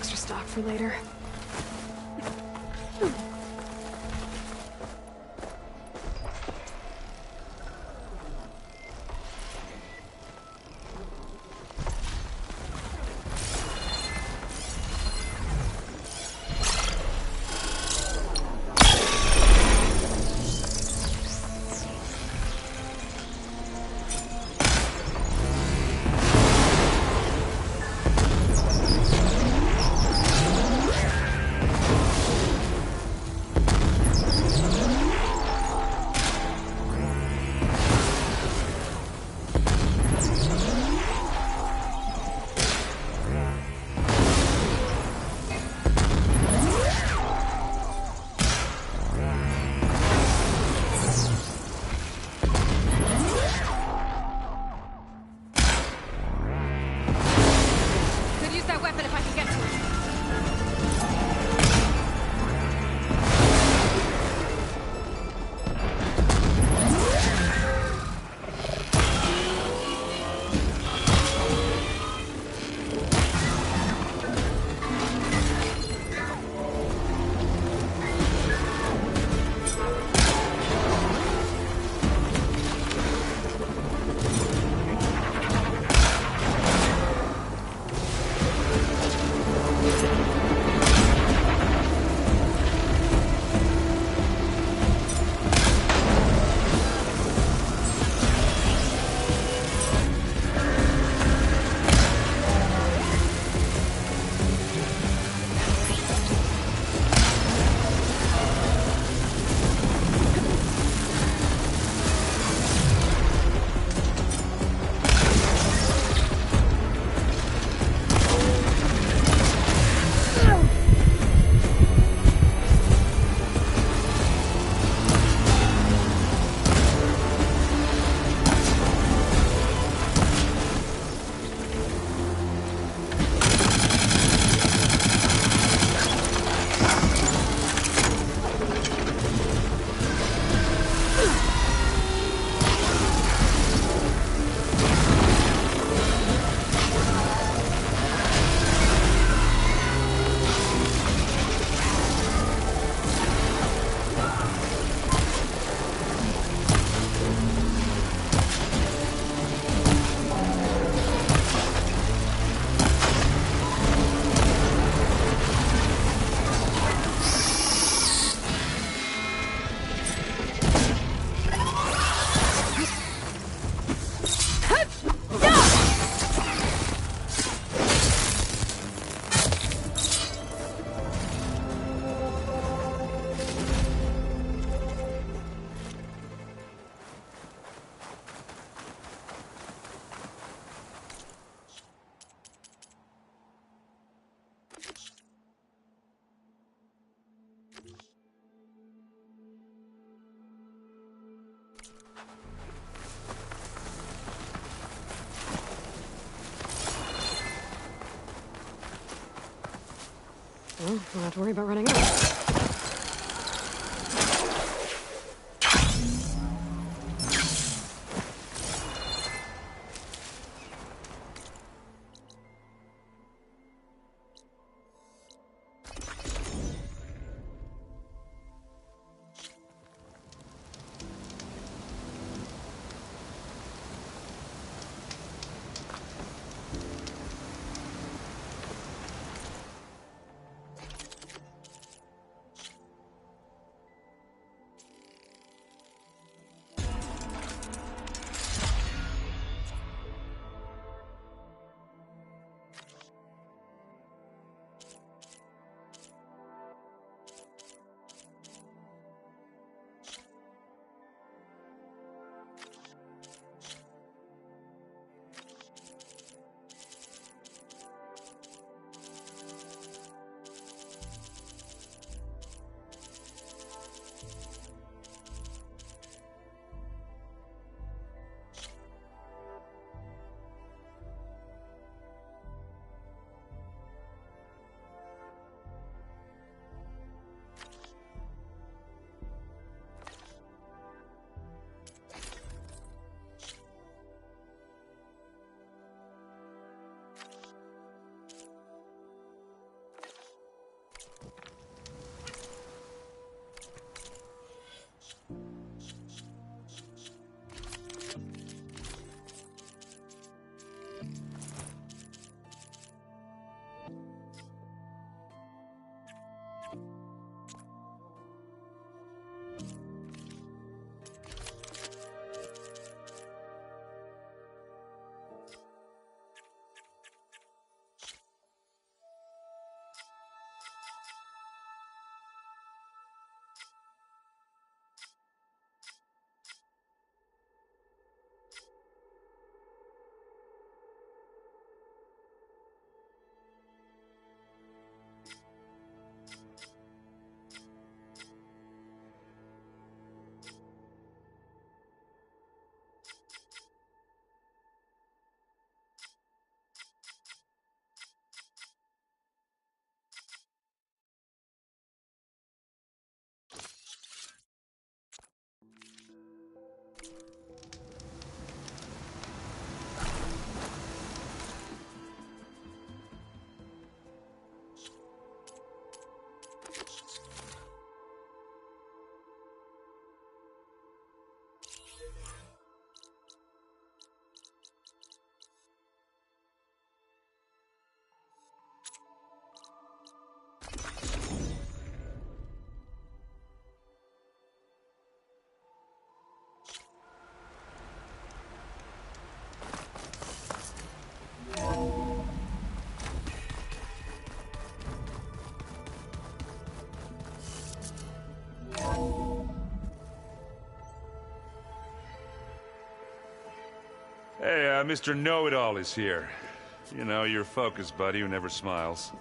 extra stock for later. Well, don't have to worry about running out. Mr. Know-It-All is here. You know, your focus buddy who never smiles.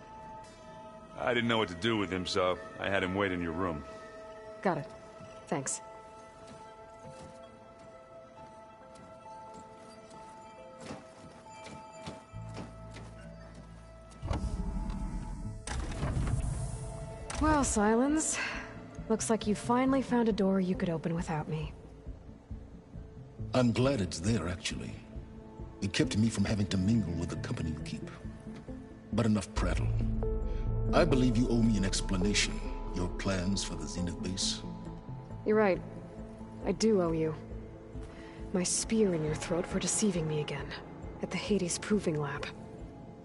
I didn't know what to do with him, so I had him wait in your room. Got it. Thanks. Well, Sylens. Looks like you finally found a door you could open without me. I'm glad it's there, actually. It kept me from having to mingle with the company you keep. But enough prattle. I believe you owe me an explanation. Your plans for the Zenith base? You're right. I do owe you. My spear in your throat for deceiving me again. At the Hades Proving Lab.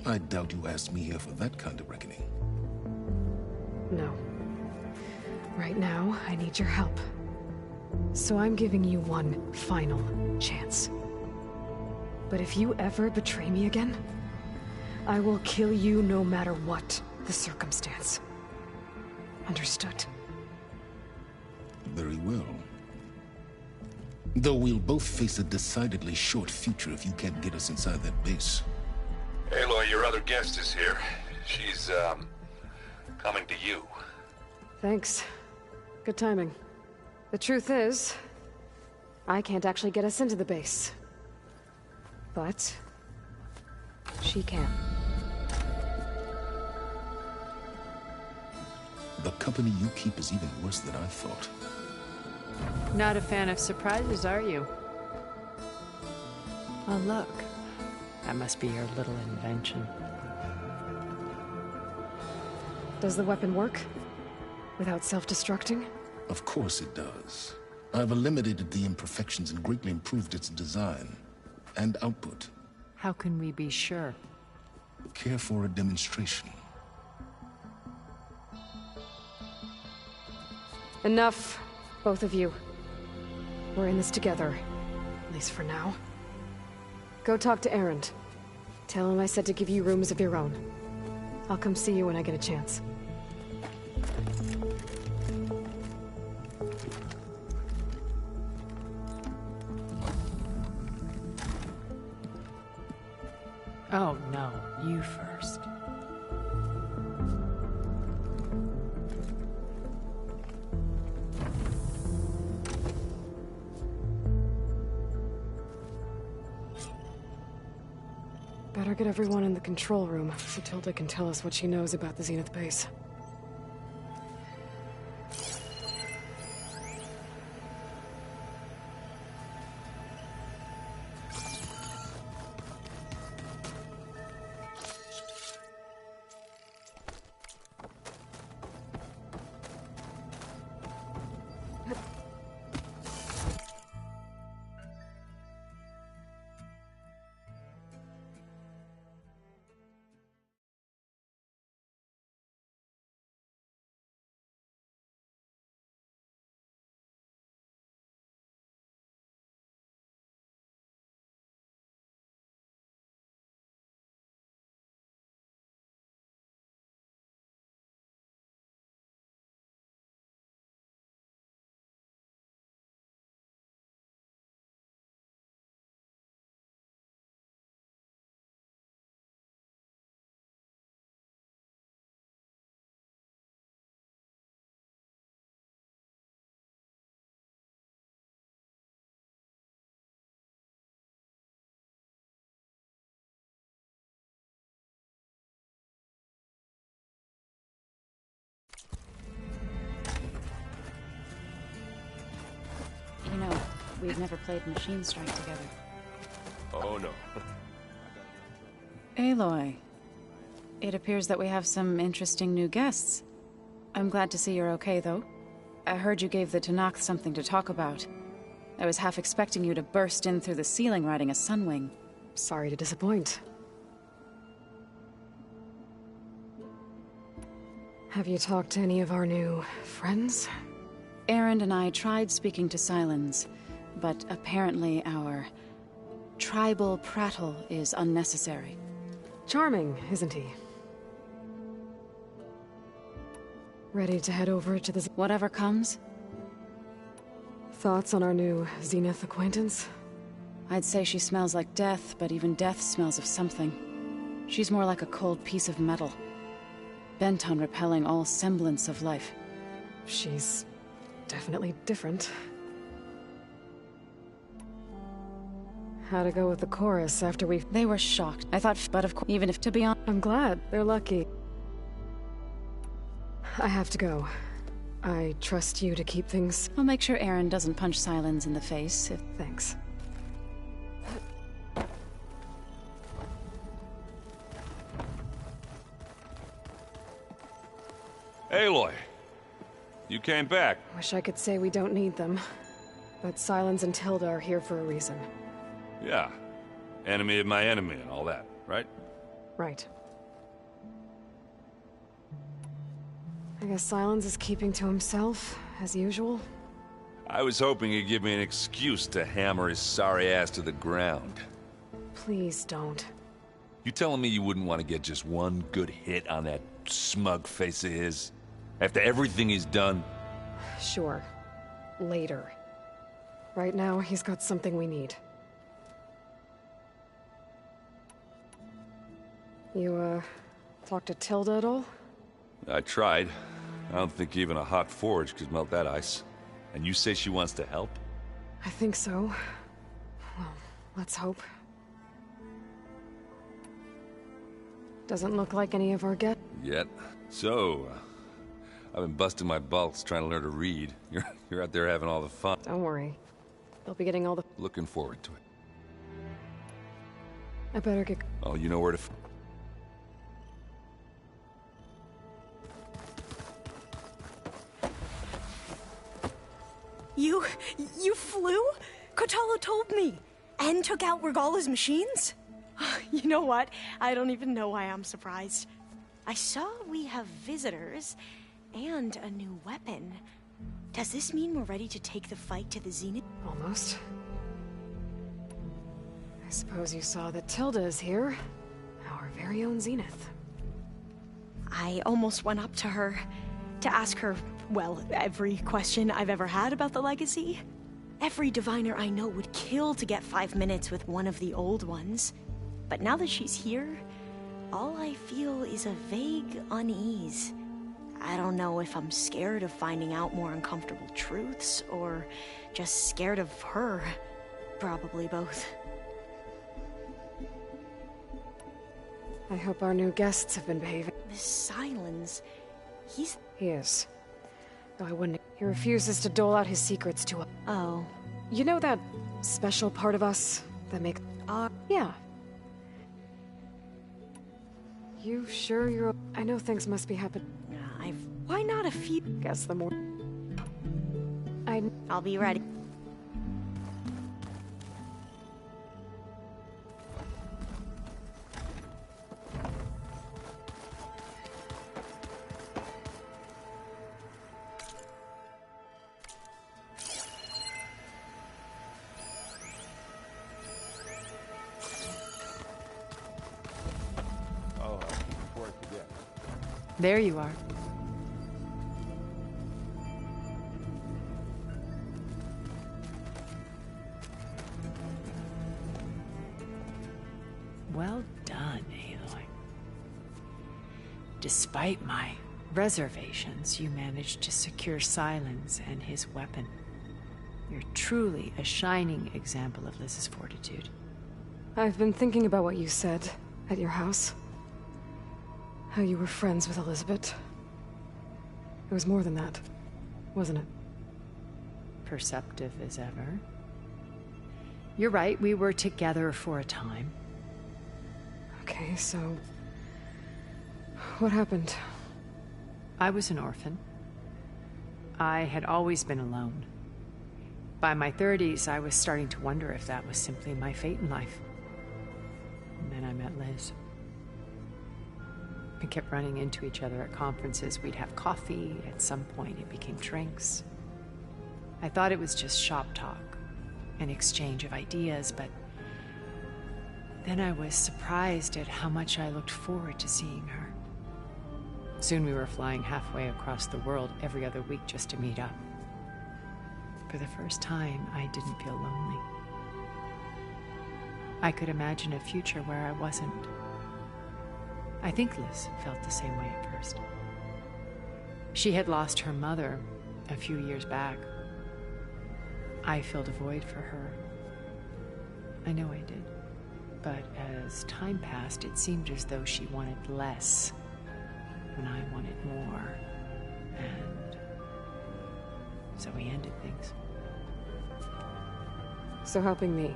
I doubt you asked me here for that kind of reckoning. No. Right now, I need your help. So I'm giving you one final chance. But if you ever betray me again, I will kill you no matter what the circumstance. Understood? Very well. Though we'll both face a decidedly short future if you can't get us inside that base. Aloy, your other guest is here. She's, coming to you. Thanks. Good timing. The truth is, I can't actually get us into the base. But she can. The company you keep is even worse than I thought. Not a fan of surprises, are you? Oh, look. That must be your little invention. Does the weapon work? Without self-destructing? Of course it does. I've eliminated the imperfections and greatly improved its design and output. How can we be sure? Care for a demonstration? Enough, both of you. We're in this together, at least for now. Go talk to Erend. Tell him I said to give you rooms of your own. I'll come see you when I get a chance. Oh, no. You first. Better get everyone in the control room so Tilda can tell us what she knows about the Zenith base. You know, we've never played Machine Strike together. Oh, no. Aloy, it appears that we have some interesting new guests. I'm glad to see you're okay, though. I heard you gave the Tenakth something to talk about. I was half expecting you to burst in through the ceiling riding a Sunwing. Sorry to disappoint. Have you talked to any of our new friends? Erend and I tried speaking to Sylens, but apparently our tribal prattle is unnecessary. Charming, isn't he? Ready to head over to the... Whatever comes? Thoughts on our new Zenith acquaintance? I'd say she smells like death, but even death smells of something. She's more like a cold piece of metal, bent on repelling all semblance of life. She's definitely different. How to go with the chorus after we... They were shocked. I thought, but of course, even if to be honest... I'm glad. They're lucky. I have to go. I trust you to keep things... I'll make sure Aaron doesn't punch Sylens in the face if... Thanks. Aloy! You came back. Wish I could say we don't need them. But Sylens and Tilda are here for a reason. Yeah. Enemy of my enemy and all that, right? Right. I guess Sylens is keeping to himself, as usual. I was hoping he'd give me an excuse to hammer his sorry ass to the ground. Please don't. You telling me you wouldn't want to get just one good hit on that smug face of his? After everything he's done? Sure. Later. Right now, he's got something we need. You, talk to Tilda at all? I tried. I don't think even a hot forge could melt that ice. And you say she wants to help? I think so. Well, let's hope. Doesn't look like any of our guests. Yet. So, I've been busting my balls trying to learn to read. You're out there having all the fun. Don't worry. They'll be getting all the... Looking forward to it. I better get... Oh, you know where to... You flew? Kotallo told me. And took out Regalla's machines? You know what? I don't even know why I'm surprised. I saw we have visitors and a new weapon. Does this mean we're ready to take the fight to the Zenith? Almost. I suppose you saw that Tilda is here. Our very own Zenith. I almost went up to her to ask her, well, every question I've ever had about the Legacy. Every diviner I know would kill to get 5 minutes with one of the old ones. But now that she's here, all I feel is a vague unease. I don't know if I'm scared of finding out more uncomfortable truths, or just scared of her. Probably both. I hope our new guests have been behaving. This Sylens, He is. Though I wouldn't... He refuses to dole out his secrets to us. Oh. You know that special part of us that makes... Yeah. You sure you're... I know things must be happening. Why not a few... Guess the more... I'll be ready. There you are. Well done, Aloy. Despite my reservations, you managed to secure Sylens and his weapon. You're truly a shining example of Liz's fortitude. I've been thinking about what you said at your house. How you were friends with Elizabeth. It was more than that, wasn't it? Perceptive as ever. You're right, we were together for a time. Okay, so... what happened? I was an orphan. I had always been alone. By my 30s, I was starting to wonder if that was simply my fate in life. And then I met Liz. We kept running into each other at conferences. We'd have coffee. At some point, it became drinks. I thought it was just shop talk, an exchange of ideas, but then I was surprised at how much I looked forward to seeing her. Soon we were flying halfway across the world every other week just to meet up. For the first time, I didn't feel lonely. I could imagine a future where I wasn't. I think Liz felt the same way at first. She had lost her mother a few years back. I filled a void for her. I know I did. But as time passed, it seemed as though she wanted less when I wanted more. And so we ended things. So helping me,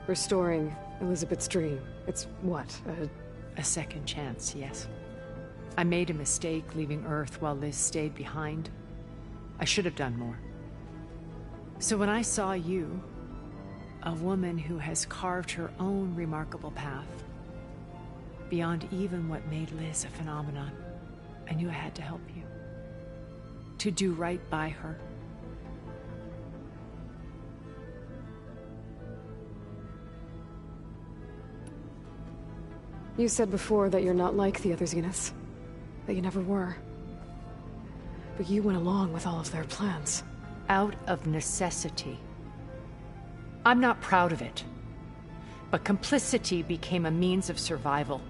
restoring Elizabeth's dream, it's what, A second chance, yes. I made a mistake leaving Earth while Liz stayed behind. I should have done more. So when I saw you, a woman who has carved her own remarkable path, beyond even what made Liz a phenomenon, I knew I had to help you. To do right by her. You said before that you're not like the other Zeniths. That you never were. But you went along with all of their plans. Out of necessity. I'm not proud of it. But complicity became a means of survival,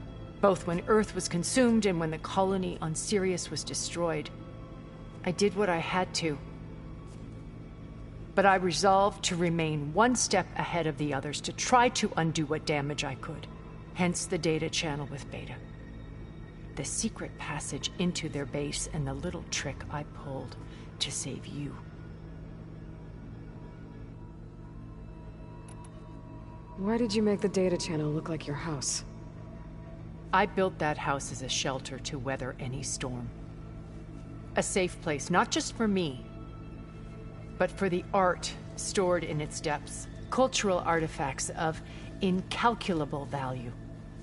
both when Earth was consumed and when the colony on Sirius was destroyed. I did what I had to. But I resolved to remain one step ahead of the others, to try to undo what damage I could. Hence the data channel with Beta. The secret passage into their base and the little trick I pulled to save you. Why did you make the data channel look like your house? I built that house as a shelter to weather any storm. A safe place, not just for me, but for the art stored in its depths. Cultural artifacts of incalculable value.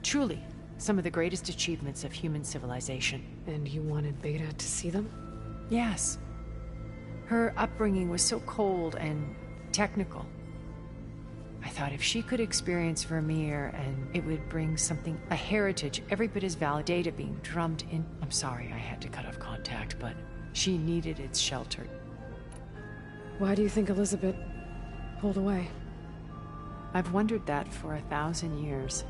Truly, some of the greatest achievements of human civilization. And you wanted Beta to see them? Yes. Her upbringing was so cold and technical. I thought if she could experience Vermeer, and it would bring something, a heritage, every bit as valid, data being drummed in. I'm sorry I had to cut off contact, but she needed its shelter. Why do you think Elizabeth pulled away? I've wondered that for 1,000 years.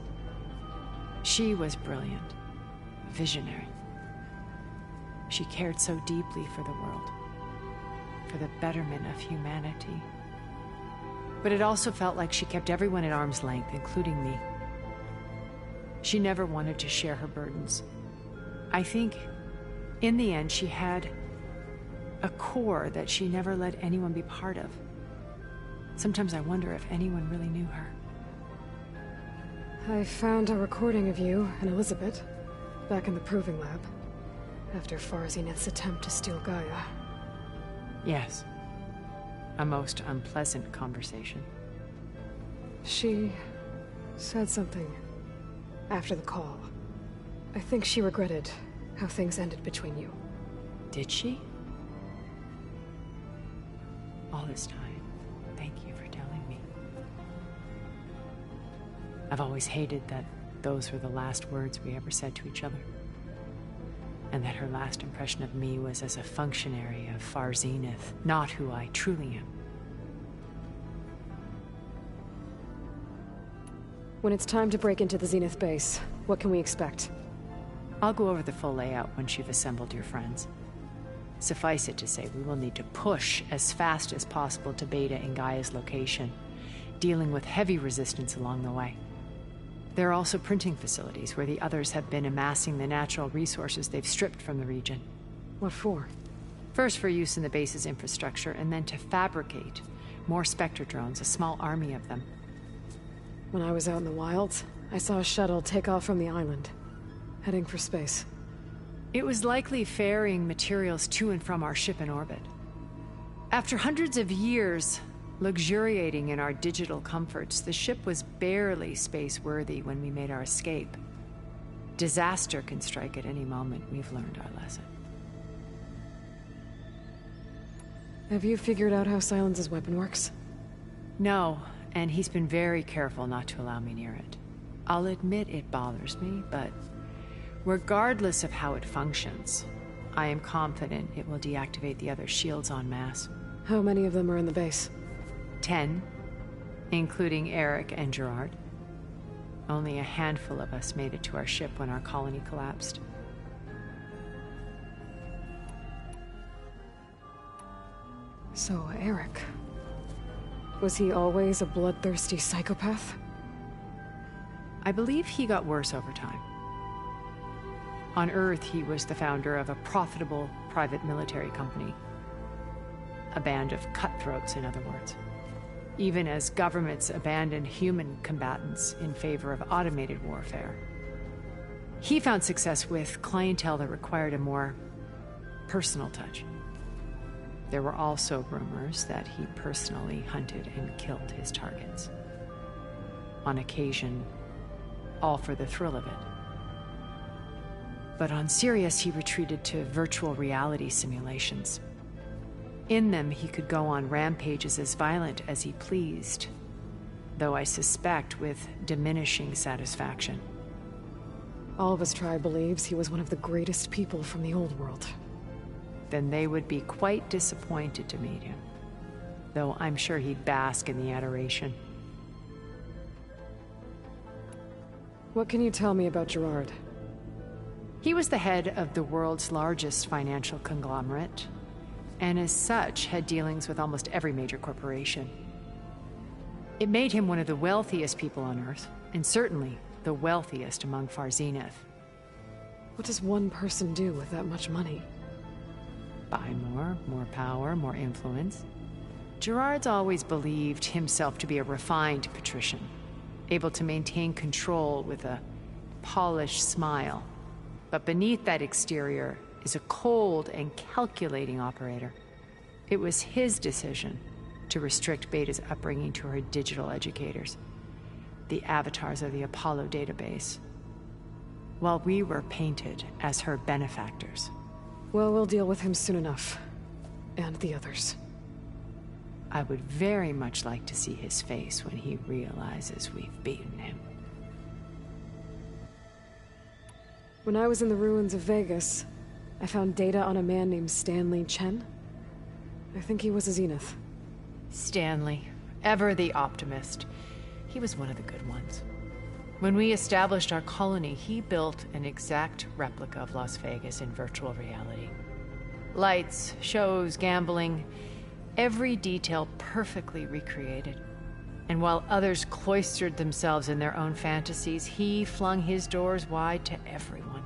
She was brilliant, visionary. She cared so deeply for the world, for the betterment of humanity. But it also felt like she kept everyone at arm's length, including me. She never wanted to share her burdens. I think, in the end, she had a core that she never let anyone be part of. Sometimes I wonder if anyone really knew her. I found a recording of you and Elizabeth back in the Proving Lab after Far Zenith's attempt to steal Gaia. Yes. A most unpleasant conversation. She said something after the call. I think she regretted how things ended between you. Did she? All this time, thank you for telling me. I've always hated that those were the last words we ever said to each other. And that her last impression of me was as a functionary of Far Zenith, not who I truly am. When it's time to break into the Zenith base, what can we expect? I'll go over the full layout once you've assembled your friends. Suffice it to say, we will need to push as fast as possible to Beta and Gaia's location, dealing with heavy resistance along the way. There are also printing facilities where the others have been amassing the natural resources they've stripped from the region. What for? First for use in the base's infrastructure, and then to fabricate more Spectre drones, a small army of them. When I was out in the wilds, I saw a shuttle take off from the island, heading for space. It was likely ferrying materials to and from our ship in orbit. After hundreds of years luxuriating in our digital comforts, the ship was barely space-worthy when we made our escape. Disaster can strike at any moment. We've learned our lesson. Have you figured out how Silence's weapon works? No, and he's been very careful not to allow me near it. I'll admit it bothers me, but regardless of how it functions, I am confident it will deactivate the other shields en masse. How many of them are in the base? 10, including Eric and Gerard. Only a handful of us made it to our ship when our colony collapsed. So, Eric... was he always a bloodthirsty psychopath? I believe he got worse over time. On Earth, he was the founder of a profitable private military company. A band of cutthroats, in other words. Even as governments abandoned human combatants in favor of automated warfare. He found success with clientele that required a more personal touch. There were also rumors that he personally hunted and killed his targets. On occasion, all for the thrill of it. But on Sirius, he retreated to virtual reality simulations. In them, he could go on rampages as violent as he pleased, though I suspect with diminishing satisfaction. All of his tribe believes he was one of the greatest people from the old world. Then they would be quite disappointed to meet him, though I'm sure he'd bask in the adoration. What can you tell me about Gerard? He was the head of the world's largest financial conglomerate, and as such had dealings with almost every major corporation. It made him one of the wealthiest people on Earth, and certainly the wealthiest among Far Zenith. What does one person do with that much money? Buy more power, more influence. Gerard's always believed himself to be a refined patrician, able to maintain control with a polished smile. But beneath that exterior is a cold and calculating operator. It was his decision to restrict Beta's upbringing to her digital educators, the avatars of the Apollo database, while we were painted as her benefactors. Well, we'll deal with him soon enough. And the others. I would very much like to see his face when he realizes we've beaten him. When I was in the ruins of Vegas, I found data on a man named Stanley Chen. I think he was a Zenith. Stanley, ever the optimist. He was one of the good ones. When we established our colony, he built an exact replica of Las Vegas in virtual reality. Lights, shows, gambling, every detail perfectly recreated. And while others cloistered themselves in their own fantasies, he flung his doors wide to everyone.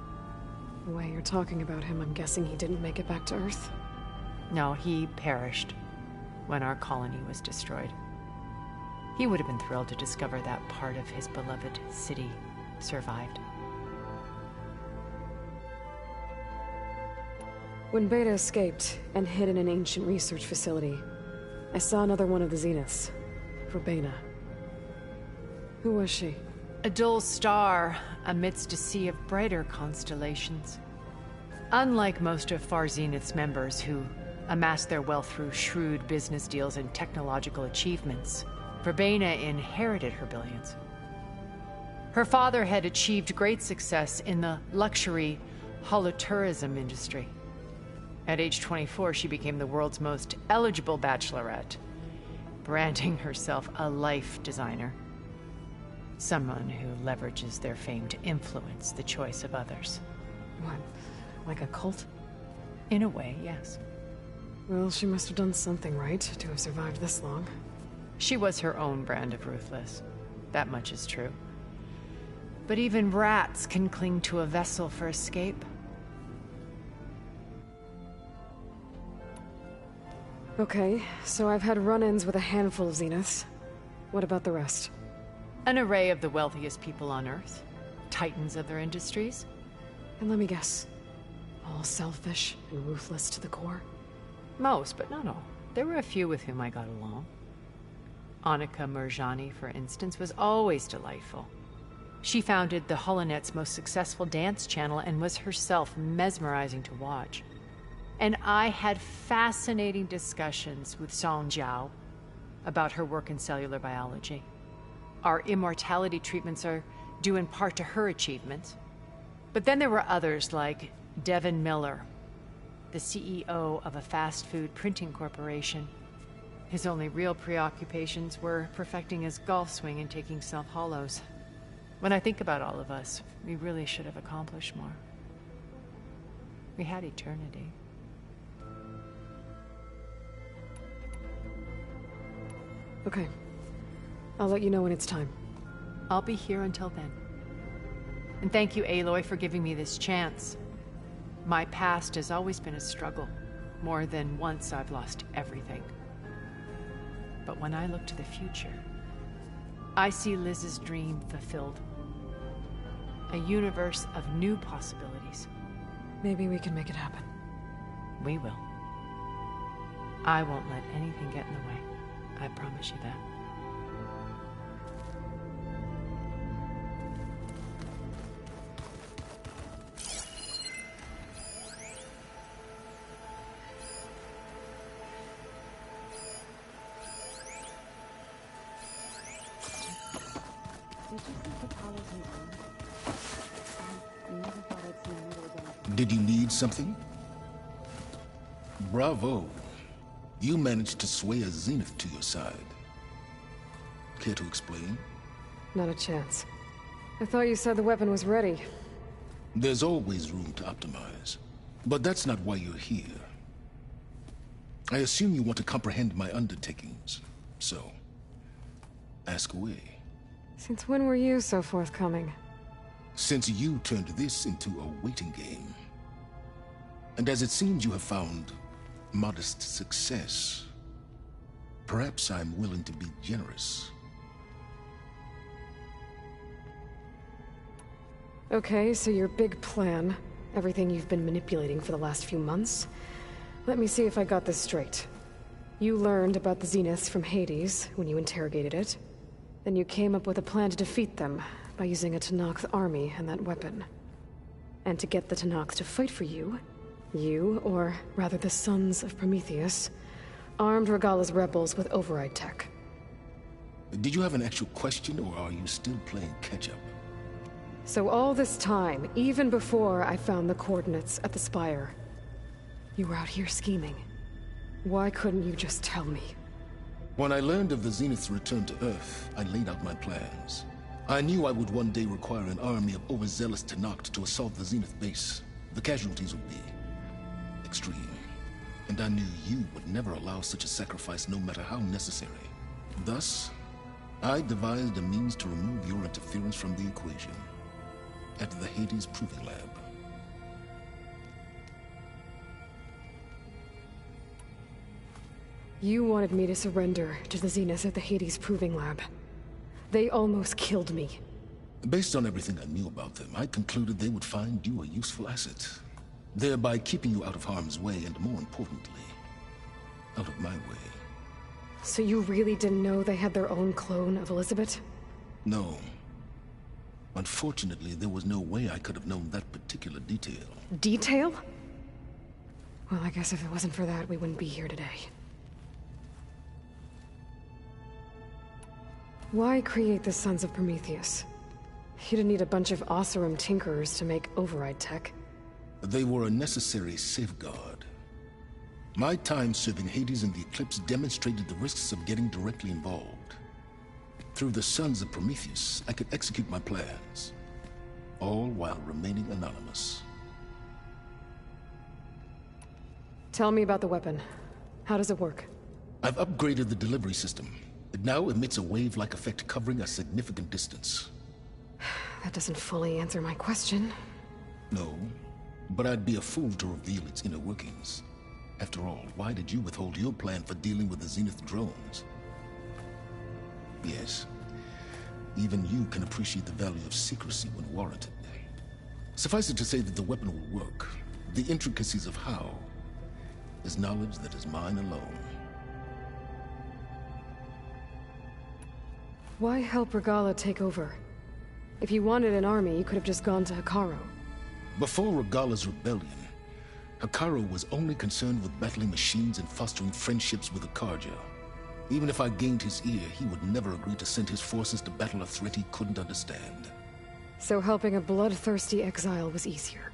The way you're talking about him, I'm guessing he didn't make it back to Earth? No, he perished when our colony was destroyed. He would have been thrilled to discover that part of his beloved city survived. When Beta escaped and hid in an ancient research facility, I saw another one of the Zeniths, Verbena. Who was she? A dull star amidst a sea of brighter constellations. Unlike most of Far Zenith's members who amassed their wealth through shrewd business deals and technological achievements, Verbena inherited her billions. Her father had achieved great success in the luxury holotourism industry. At age 24, she became the world's most eligible bachelorette, branding herself a life designer. Someone who leverages their fame to influence the choice of others. What, like a cult? In a way, yes. Well, she must have done something right to have survived this long. She was her own brand of ruthless. That much is true. But even rats can cling to a vessel for escape. Okay, so I've had run-ins with a handful of Zeniths. What about the rest? An array of the wealthiest people on Earth. Titans of their industries. And let me guess. All selfish and ruthless to the core? Most, but not all. There were a few with whom I got along. Annika Murjani, for instance, was always delightful. She founded the Holonet's most successful dance channel and was herself mesmerizing to watch. And I had fascinating discussions with Song Jiao about her work in cellular biology. Our immortality treatments are due in part to her achievements. But then there were others like Devin Miller, the CEO of a fast food printing corporation. His only real preoccupations were perfecting his golf swing and taking self-hollows. When I think about all of us, we really should have accomplished more. We had eternity. Okay. I'll let you know when it's time. I'll be here until then. And thank you, Aloy, for giving me this chance. My past has always been a struggle. More than once I've lost everything. But when I look to the future, I see Liz's dream fulfilled. A universe of new possibilities. Maybe we can make it happen. We will. I won't let anything get in the way. I promise you that. Did you need something? Bravo. You managed to sway a Zenith to your side. Care to explain? Not a chance. I thought you said the weapon was ready. There's always room to optimize. But that's not why you're here. I assume you want to comprehend my undertakings. So, ask away. Since when were you so forthcoming? Since you turned this into a waiting game. And as it seems you have found modest success, perhaps I'm willing to be generous. Okay, so your big plan, everything you've been manipulating for the last few months. Let me see if I got this straight. You learned about the Zeniths from Hades when you interrogated it. Then you came up with a plan to defeat them by using a Tenakth army and that weapon. And to get the Tenakth to fight for you, or rather the Sons of Prometheus, armed Regalla's rebels with override tech. Did you have an actual question, or are you still playing catch-up? So all this time, even before I found the coordinates at the Spire, you were out here scheming. Why couldn't you just tell me? When I learned of the Zenith's return to Earth, I laid out my plans. I knew I would one day require an army of overzealous Tenakth to assault the Zenith base. The casualties would be extreme. And I knew you would never allow such a sacrifice, no matter how necessary. Thus, I devised a means to remove your interference from the equation. At the Hades Proving Lab. You wanted me to surrender to the Zeniths at the Hades Proving Lab. They almost killed me. Based on everything I knew about them, I concluded they would find you a useful asset, thereby keeping you out of harm's way and, more importantly, out of my way. So you really didn't know they had their own clone of Elizabeth? No. Unfortunately, there was no way I could have known that particular detail. Detail? Well, I guess if it wasn't for that, we wouldn't be here today. Why create the Sons of Prometheus? You didn't need a bunch of Oseram tinkerers to make override tech. They were a necessary safeguard. My time serving Hades and the Eclipse demonstrated the risks of getting directly involved. Through the Sons of Prometheus, I could execute my plans, all while remaining anonymous. Tell me about the weapon. How does it work? I've upgraded the delivery system. It now emits a wave-like effect covering a significant distance. That doesn't fully answer my question. No, but I'd be a fool to reveal its inner workings. After all, why did you withhold your plan for dealing with the Zenith drones? Yes, even you can appreciate the value of secrecy when warranted. Suffice it to say that the weapon will work. The intricacies of how is knowledge that is mine alone. Why help Regalla take over? If you wanted an army, you could have just gone to Hekarro. Before Regalla's rebellion, Hekarro was only concerned with battling machines and fostering friendships with Akarja. Even if I gained his ear, he would never agree to send his forces to battle a threat he couldn't understand. So helping a bloodthirsty exile was easier?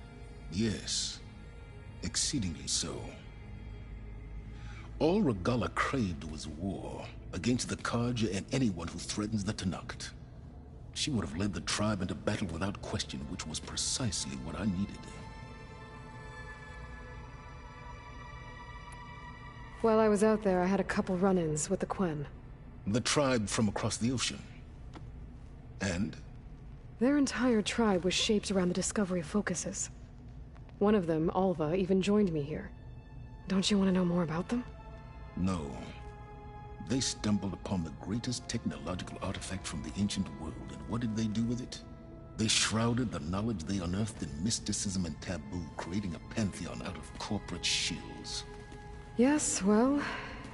Yes, exceedingly so. All Regalla craved was war against the Karja and anyone who threatens the Tenakth. She would have led the tribe into battle without question, which was precisely what I needed. While I was out there, I had a couple run-ins with the Quen. The tribe from across the ocean. And? Their entire tribe was shaped around the discovery of focuses. One of them, Alva, even joined me here. Don't you want to know more about them? No. They stumbled upon the greatest technological artifact from the ancient world, and what did they do with it? They shrouded the knowledge they unearthed in mysticism and taboo, creating a pantheon out of corporate shills. Yes, well,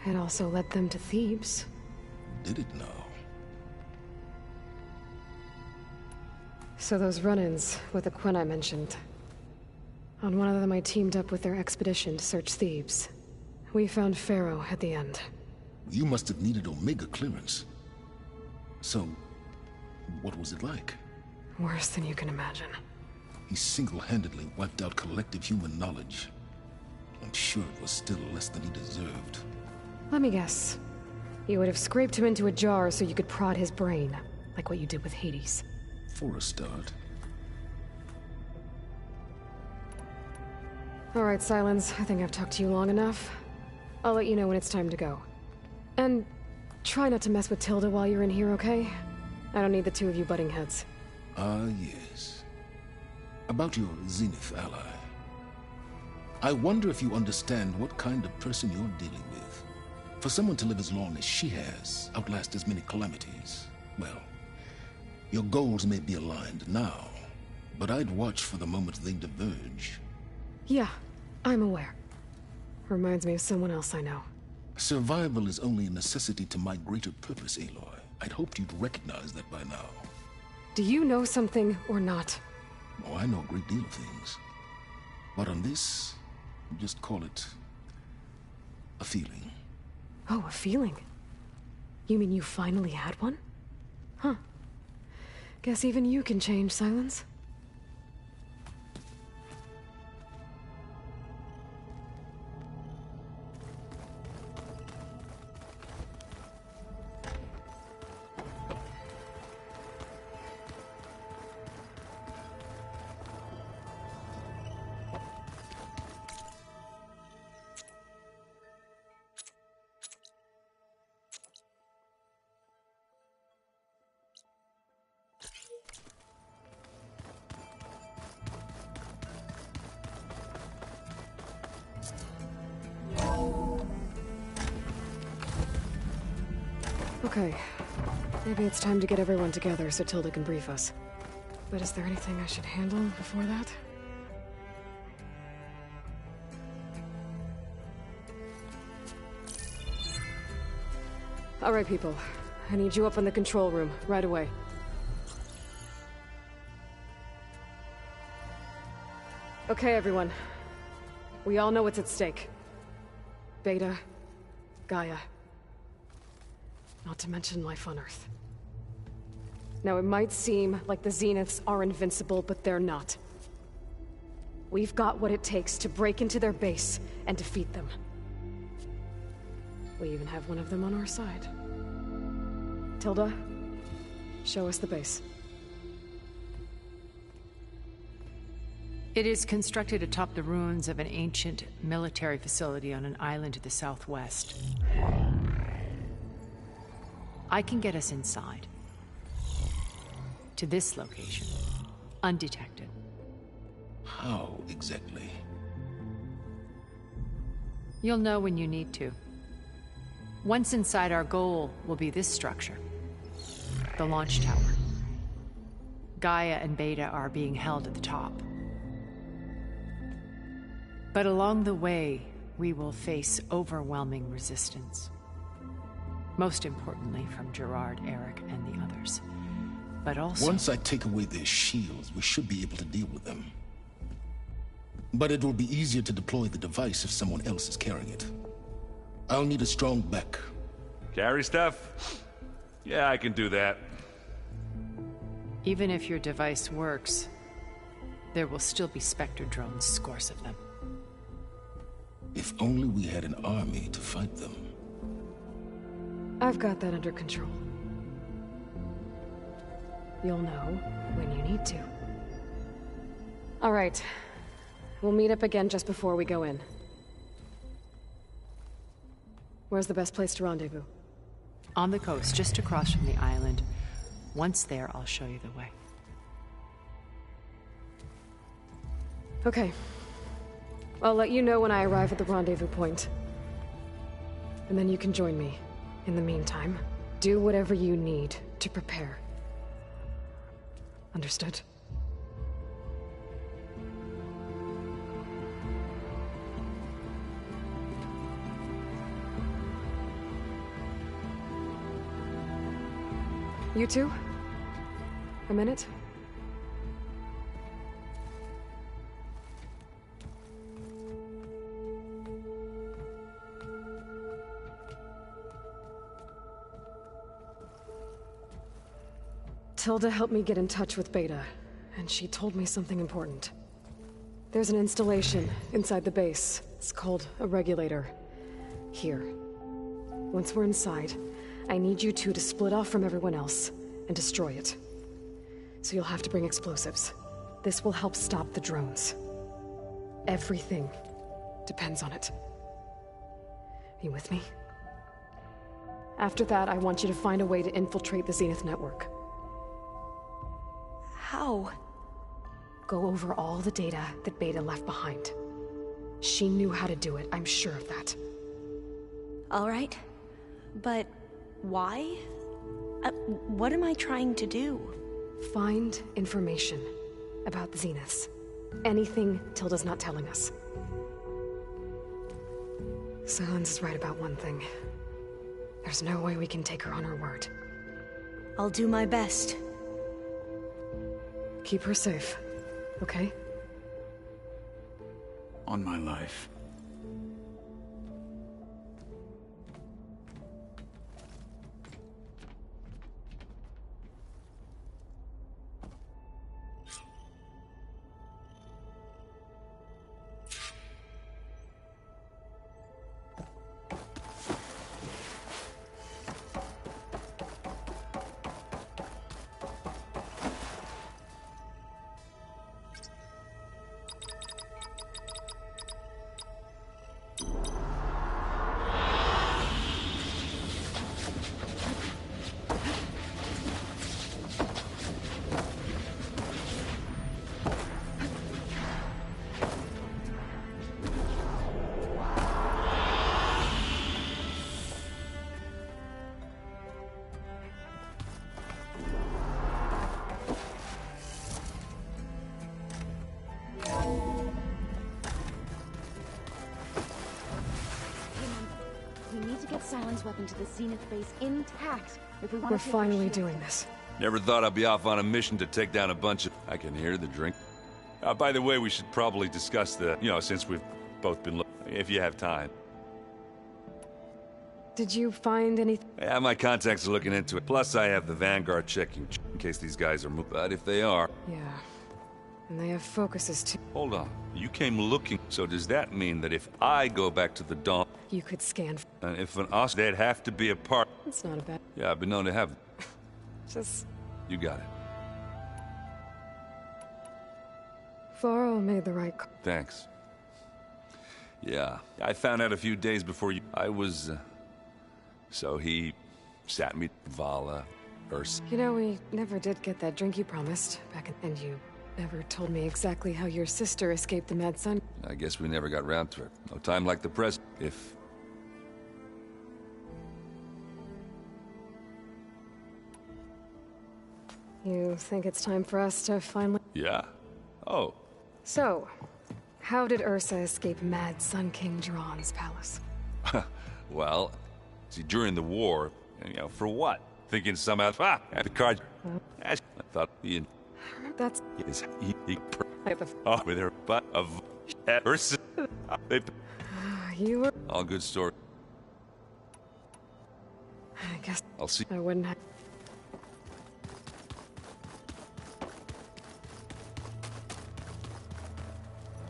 it also led them to Thebes. Did it now? So those run-ins with the Quen I mentioned. On one of them I teamed up with their expedition to search Thebes. We found Pharaoh at the end. You must have needed Omega clearance. So, what was it like? Worse than you can imagine. He single-handedly wiped out collective human knowledge. I'm sure it was still less than he deserved. Let me guess. You would have scraped him into a jar so you could prod his brain, like what you did with Hades. For a start. All right, Silence. I think I've talked to you long enough. I'll let you know when it's time to go. And try not to mess with Tilda while you're in here, okay? I don't need the two of you butting heads. Ah, yes. About your Zenith ally. I wonder if you understand what kind of person you're dealing with. For someone to live as long as she has, outlast as many calamities, well, your goals may be aligned now, but I'd watch for the moment they diverge. Yeah, I'm aware. Reminds me of someone else I know. Survival is only a necessity to my greater purpose, Aloy. I'd hoped you'd recognize that by now. Do you know something or not? Oh, I know a great deal of things. But on this, just call it a feeling. Oh, a feeling? You mean you finally had one? Huh. Guess even you can change, Silence. Okay. Maybe it's time to get everyone together so Tilda can brief us. But is there anything I should handle before that? All right, people. I need you up in the control room, right away. Okay, everyone. We all know what's at stake. Beta, Gaia. Not to mention life on Earth. Now, it might seem like the Zeniths are invincible, but they're not. We've got what it takes to break into their base and defeat them. We even have one of them on our side. Tilda, show us the base. It is constructed atop the ruins of an ancient military facility on an island to the southwest. I can get us inside. To this location. Undetected. How exactly? You'll know when you need to. Once inside, our goal will be this structure. The launch tower. Gaia and Beta are being held at the top. But along the way, we will face overwhelming resistance. Most importantly from Gerard, Eric, and the others. But also... Once I take away their shields, we should be able to deal with them. But it will be easier to deploy the device if someone else is carrying it. I'll need a strong back. Carry stuff? Yeah, I can do that. Even if your device works, there will still be Spectre drones, scores of them. If only we had an army to fight them. I've got that under control. you'll know when you need to. All right. We'll meet up again just before we go in. Where's the best place to rendezvous? On the coast, just across from the island. Once there, I'll show you the way. Okay. I'll let you know when I arrive at the rendezvous point. And then you can join me. In the meantime, do whatever you need to prepare. Understood? You two? A minute? Tilda helped me get in touch with Beta, and she told me something important. There's an installation inside the base. It's called a regulator. Here. Once we're inside, I need you two to split off from everyone else and destroy it. So you'll have to bring explosives. This will help stop the drones. Everything depends on it. You with me? After that, I want you to find a way to infiltrate the Zenith network. How? Go over all the data that Beta left behind. She knew how to do it, I'm sure of that. All right. But why? What am I trying to do? Find information about the Zeniths. Anything Tilda's not telling us. Sylens is right about one thing. There's no way we can take her on her word. I'll do my best. Keep her safe, okay? On my life. Sylens weapon to the Zenith base intact if we want We're finally doing this. Never thought I'd be off on a mission to take down a bunch of... I can hear the drink. By the way, we should probably discuss the... since we've both been if you have time. Did you find anything? Yeah, my contacts are looking into it. Plus, I have the Vanguard checking in case these guys are moving. But if they are... Yeah. And they have focuses too. Hold on. You came looking. So does that mean that if I go back to the Dawn... You could scan... And if an us, they'd have to be a part... It's not a bad... Yeah, I've been known to have... Just... You got it. Varro made the right call. Thanks. Yeah, I found out a few days before you... I was... So he... sat me... Vala... Urs... You know, we never did get that drink you promised back in... And you never told me exactly how your sister escaped the Mad Sun. I guess we never got round to it. No time like the present. If... You think it's time for us to finally... Yeah? Oh. So, how did Ursa escape Mad Sun King Jiran's palace? Well, see, during the war, for what? Thinking somehow, the card... I thought he... That's... Yes, I have a... Oh, with her butt of... Ursa... You were... All good story. I guess... I'll see... I wouldn't have...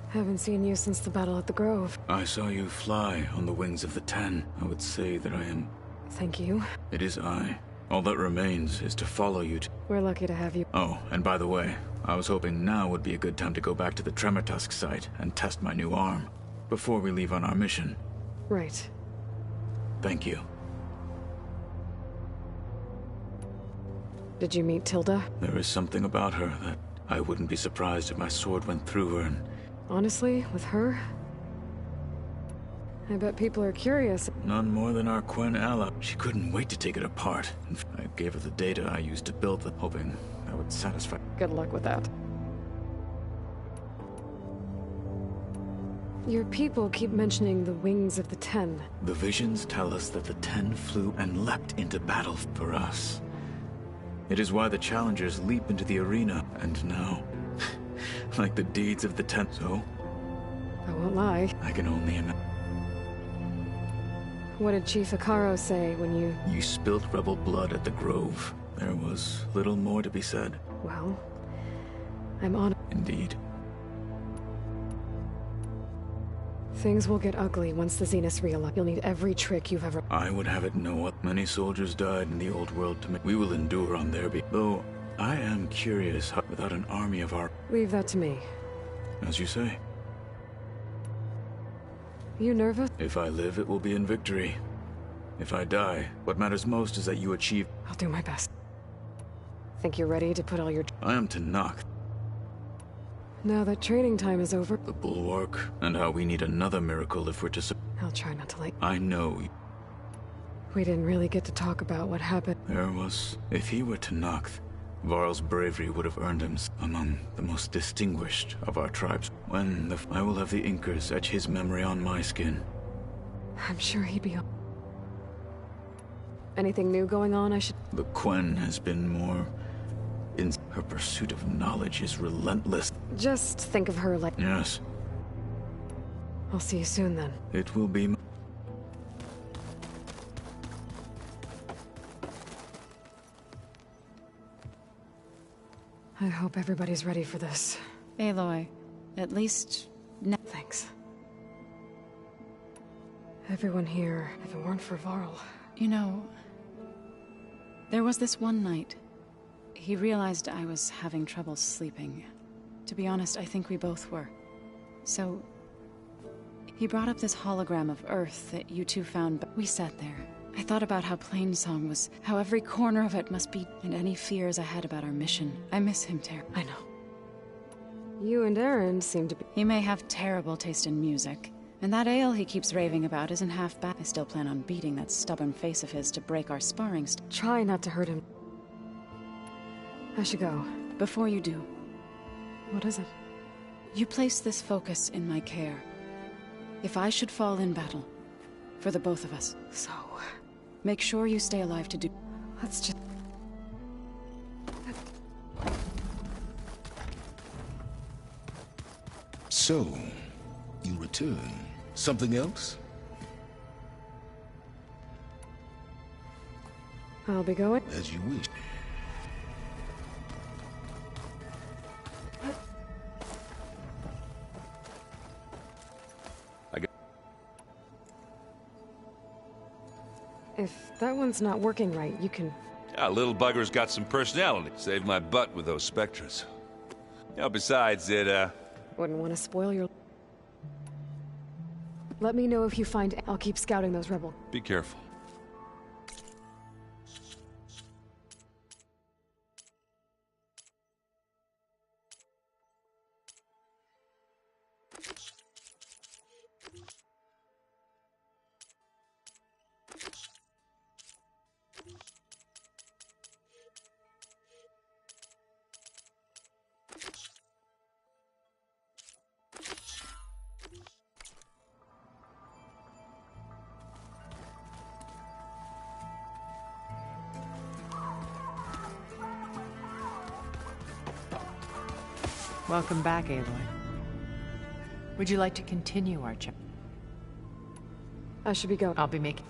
Haven't seen you since the battle at the Grove. I saw you fly on the wings of the Ten. I would say that I am... Thank you. It is I. All that remains is to follow you to... We're lucky to have you. Oh, and by the way, I was hoping now would be a good time to go back to the Tremortusk site and test my new arm, before we leave on our mission. Right. Thank you. Did you meet Tilda? There is something about her that I wouldn't be surprised if my sword went through her and... Honestly, with her, I bet people are curious. None more than our Quen ally. She couldn't wait to take it apart. I gave her the data I used to build it, hoping that would satisfy... Good luck with that. Your people keep mentioning the wings of the Ten. The visions tell us that the Ten flew and leapt into battle for us. It is why the challengers leap into the arena, and now, like the deeds of the Ten... So? I won't lie. I can only imagine. What did Chief Ikaro say when you... You spilled rebel blood at the Grove. There was little more to be said. Well, I'm on... Indeed. Things will get ugly once the Zeniths realize you'll need every trick you've ever... I would have it know many soldiers died in the old world to make... We will endure on their behalf. Though, I am curious how, without an army of our... Leave that to me. As you say. You nervous? If I live, it will be in victory. If I die, what matters most is that you achieve... I'll do my best. Think you're ready to put all your... I am Tenakth. Now that training time is over... The Bulwark, and how we need another miracle if we're to... I'll try not to like... I know. We didn't really get to talk about what happened. There was... If he were Tenakth, Varl's bravery would have earned him among the most distinguished of our tribes. When the... I will have the Inkers etch his memory on my skin. I'm sure he'd be... Anything new going on I should... The Quen has been more... Her pursuit of knowledge is relentless. Just think of her like... Yes. I'll see you soon then. It will be... I hope everybody's ready for this. Aloy, at least... Thanks. Everyone here, if it weren't for Varl... You know... There was this one night. He realized I was having trouble sleeping. To be honest, I think we both were. So... He brought up this hologram of Earth that you two found, but we sat there. I thought about how Plainsong was, how every corner of it must be, and any fears I had about our mission. I miss him terribly. I know. You and Aaron seem to be... He may have terrible taste in music, and that ale he keeps raving about isn't half bad. I still plan on beating that stubborn face of his to break our sparring Try not to hurt him. I should go. Before you do. What is it? You place this focus in my care. If I should fall in battle, for the both of us. So... Make sure you stay alive to do... Let's just... So, you return. Something else? I'll be going. As you wish. If that one's not working right, you can... Yeah, little bugger's got some personality. Saved my butt with those Spectres. You know, besides, it, Wouldn't want to spoil your... Let me know if you find... I'll keep scouting those rebels. Be careful. Welcome back, Aloy. Would you like to continue our chat? I should be going. I'll be making...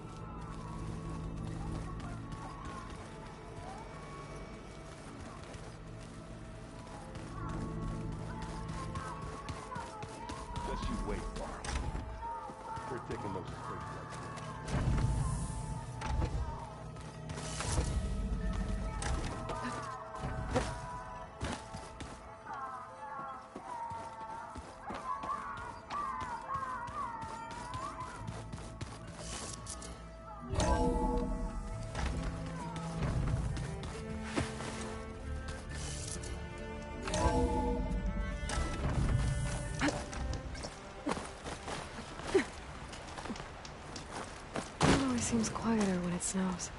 Just you wait, Varl. We're taking those straight. seems quieter when it snows.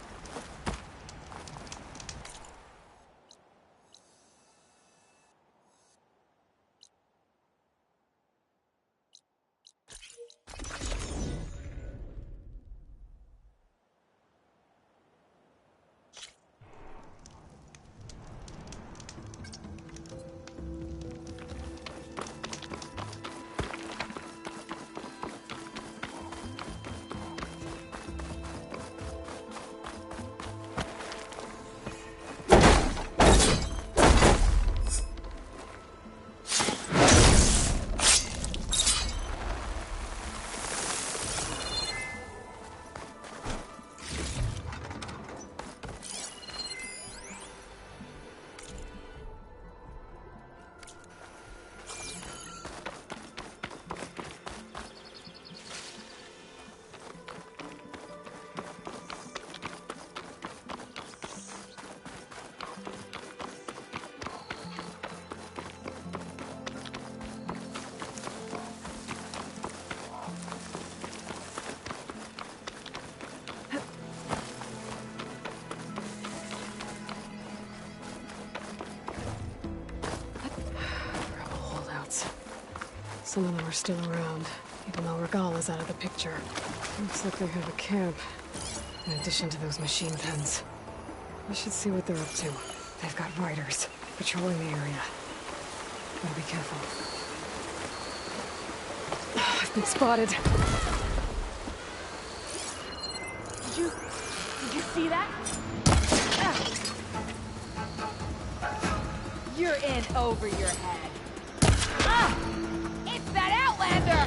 Some of them are still around, even though Regala's out of the picture. Looks like they have a camp, in addition to those machine pens. We should see what they're up to. They've got riders patrolling the area. Gotta be careful. I've been spotted. Did you see that? You're in over your head. Ah! It's that Outlander!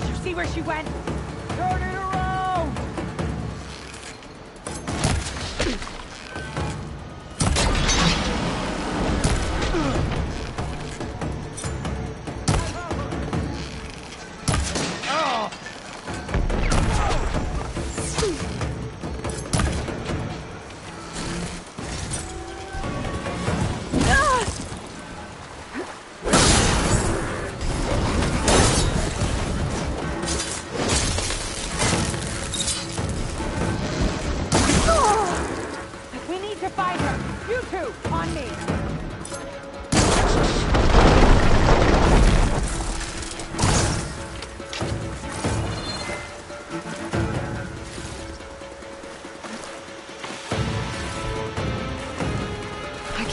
Did you see where she went? Turn it around!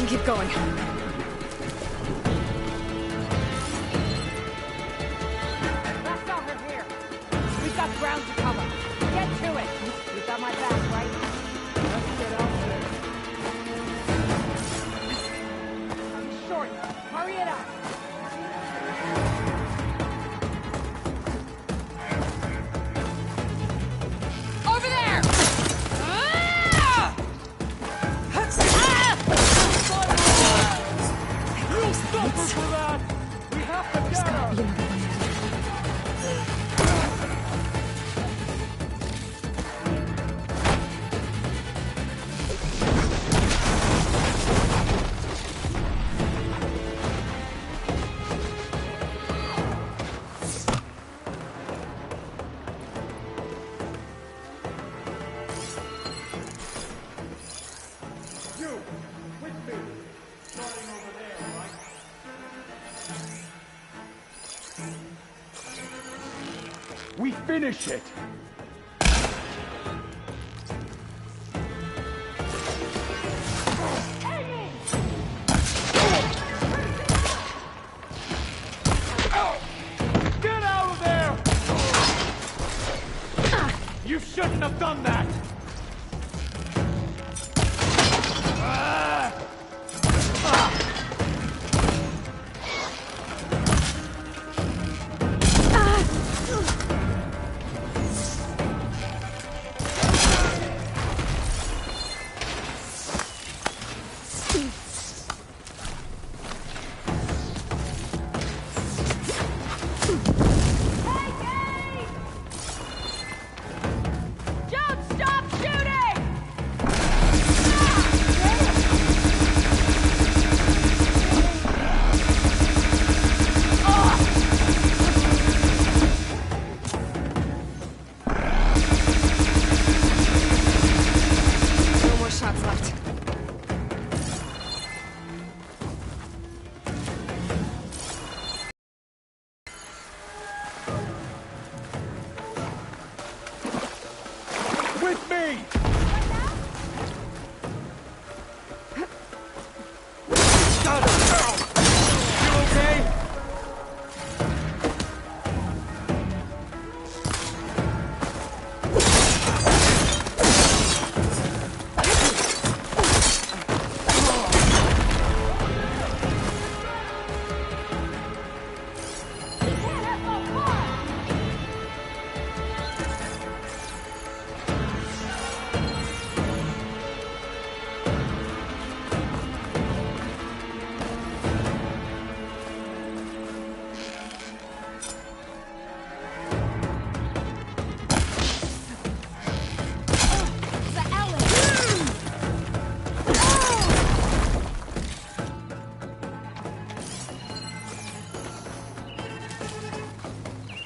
Keep going. That's over here. We've got ground to cover. Get to it. You've got my back, right? Let's get out there. I'm short. Hurry it up. Over there! We finish it! Get out of there! You shouldn't have done that! minutes left. With me! Got him! You okay?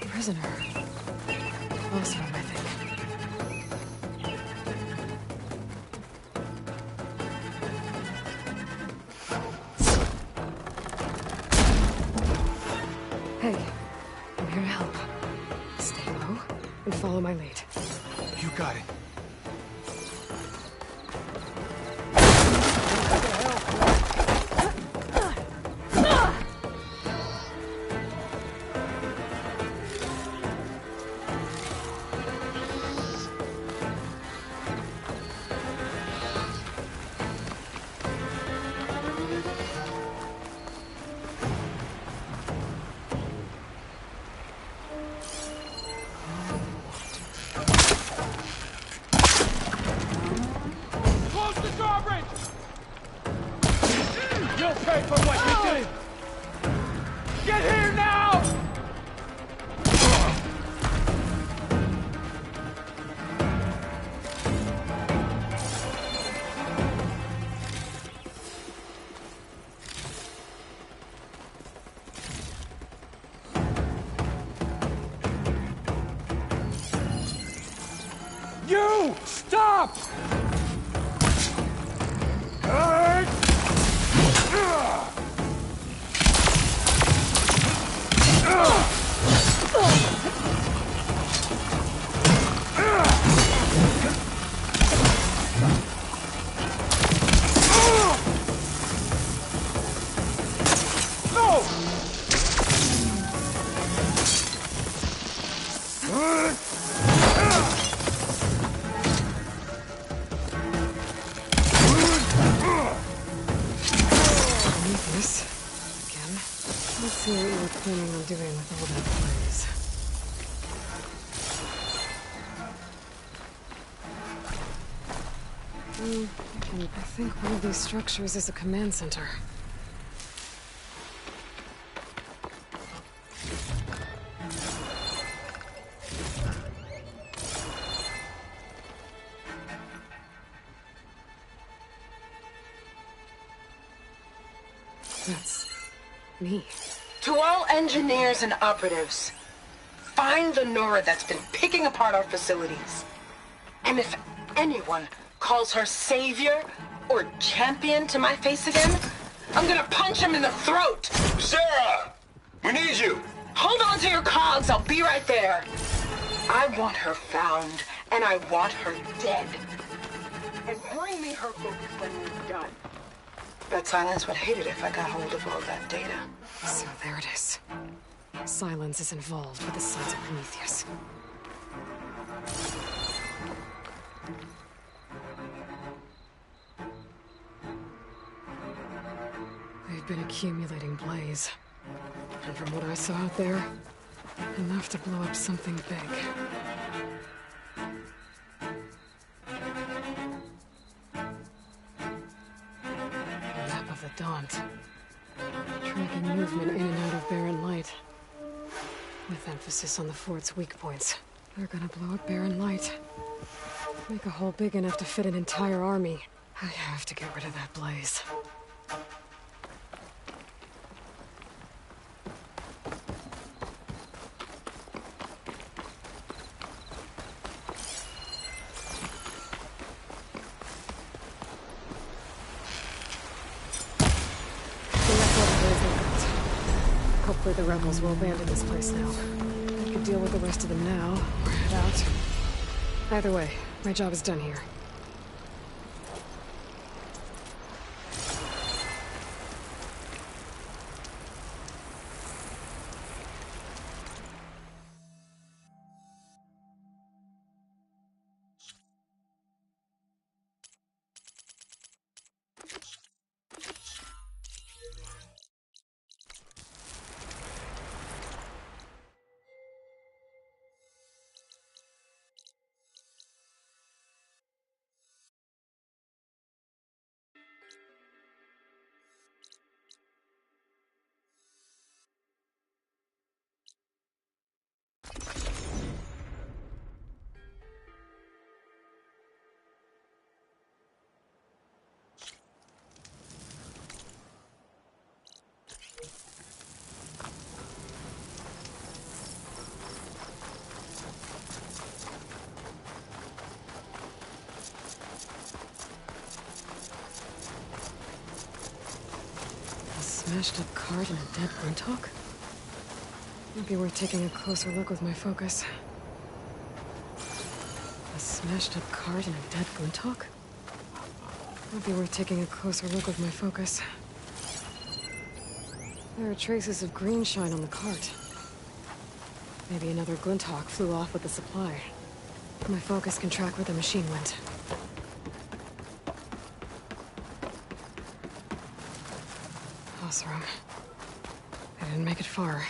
Prisoner. Awesome, I think. Hey, I'm here to help. Stay low and follow my lead. You got it. You'll pay for what you did! Get here now! You! Stop! Let's see what you were planning on doing with all that blaze. I think one of these structures is a command center. That's me. To all engineers and operatives, find the Nora that's been picking apart our facilities. And if anyone calls her savior or champion to my face again, I'm gonna punch him in the throat! Sarah! We need you! Hold on to your cogs, I'll be right there. I want her found, and I want her dead. And bring me her book when we're done. Bet Silence would hate it if I got hold of all that data. So there it is. Silence is involved with the Sons of Prometheus. They've been accumulating blaze. And from what I saw out there, enough to blow up something big. Map of the Daunt. Tracking movement in and out of Barren Light. With emphasis on the fort's weak points. They're gonna blow up Barren Light. Make a hole big enough to fit an entire army. I have to get rid of that blaze. likely the rebels will abandon this place now. I could deal with the rest of them now, or head out. Either way, my job is done here. Smashed up cart and a dead Glinthawk? Might be worth taking a closer look with my focus. A smashed up cart and a dead Glinthawk? Might be worth taking a closer look with my focus. There are traces of green shine on the cart. Maybe another Glinthawk flew off with the supply. My focus can track where the machine went. Oseram. I didn't make it far.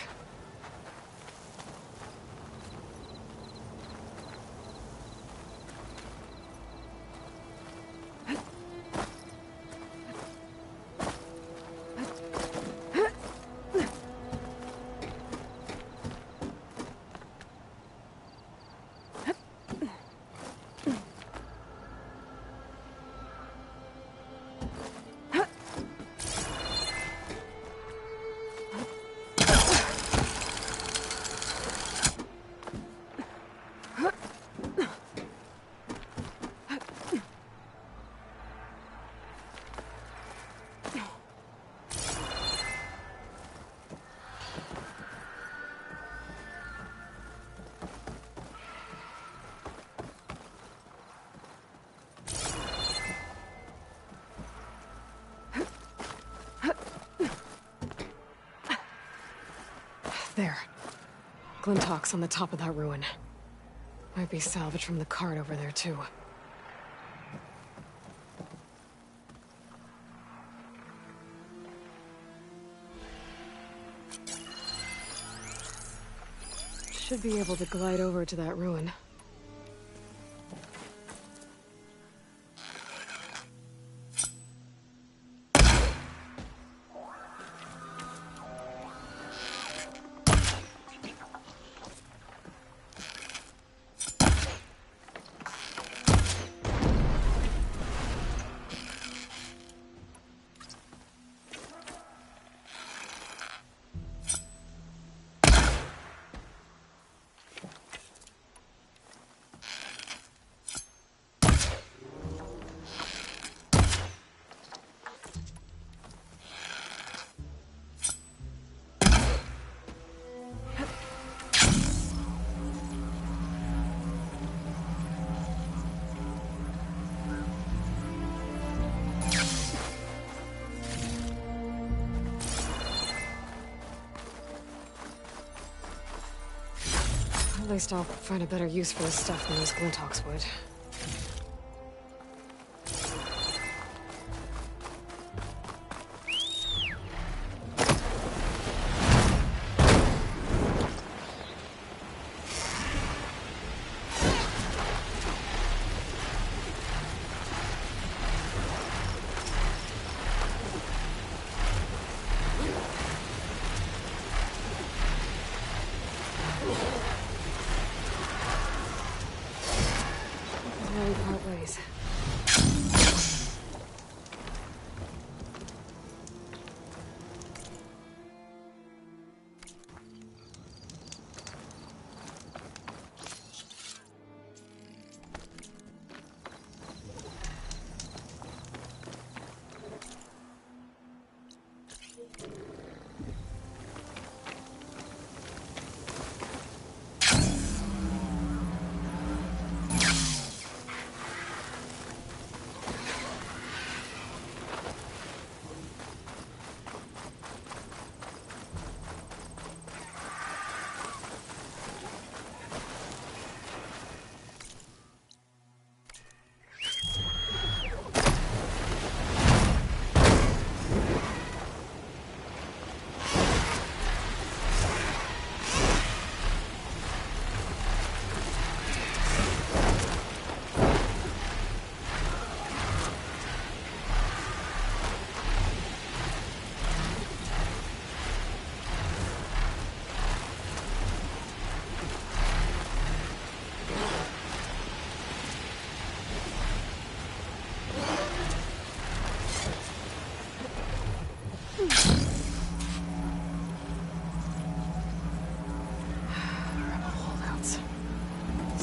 There. Glinthawk's on the top of that ruin. Might be salvage from the cart over there, too. Should be able to glide over to that ruin. At least I'll find a better use for this stuff than those Glinthawks would.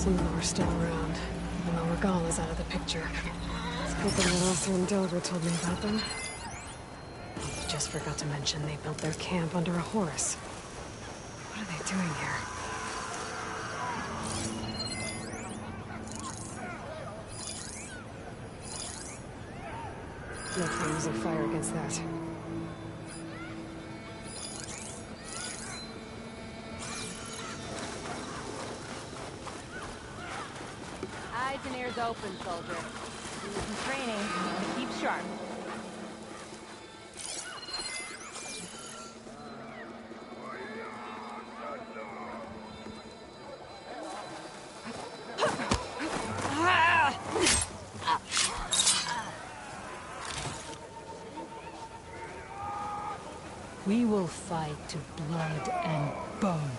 Some of them are still around, even though Regal is out of the picture. It's good that Arthur and Delver told me about them. Just forgot to mention they built their camp under a Horus. What are they doing here? No point using fire against that. Eyes and ears open, soldier. Do some training and keep sharp. We will fight to blood and bone.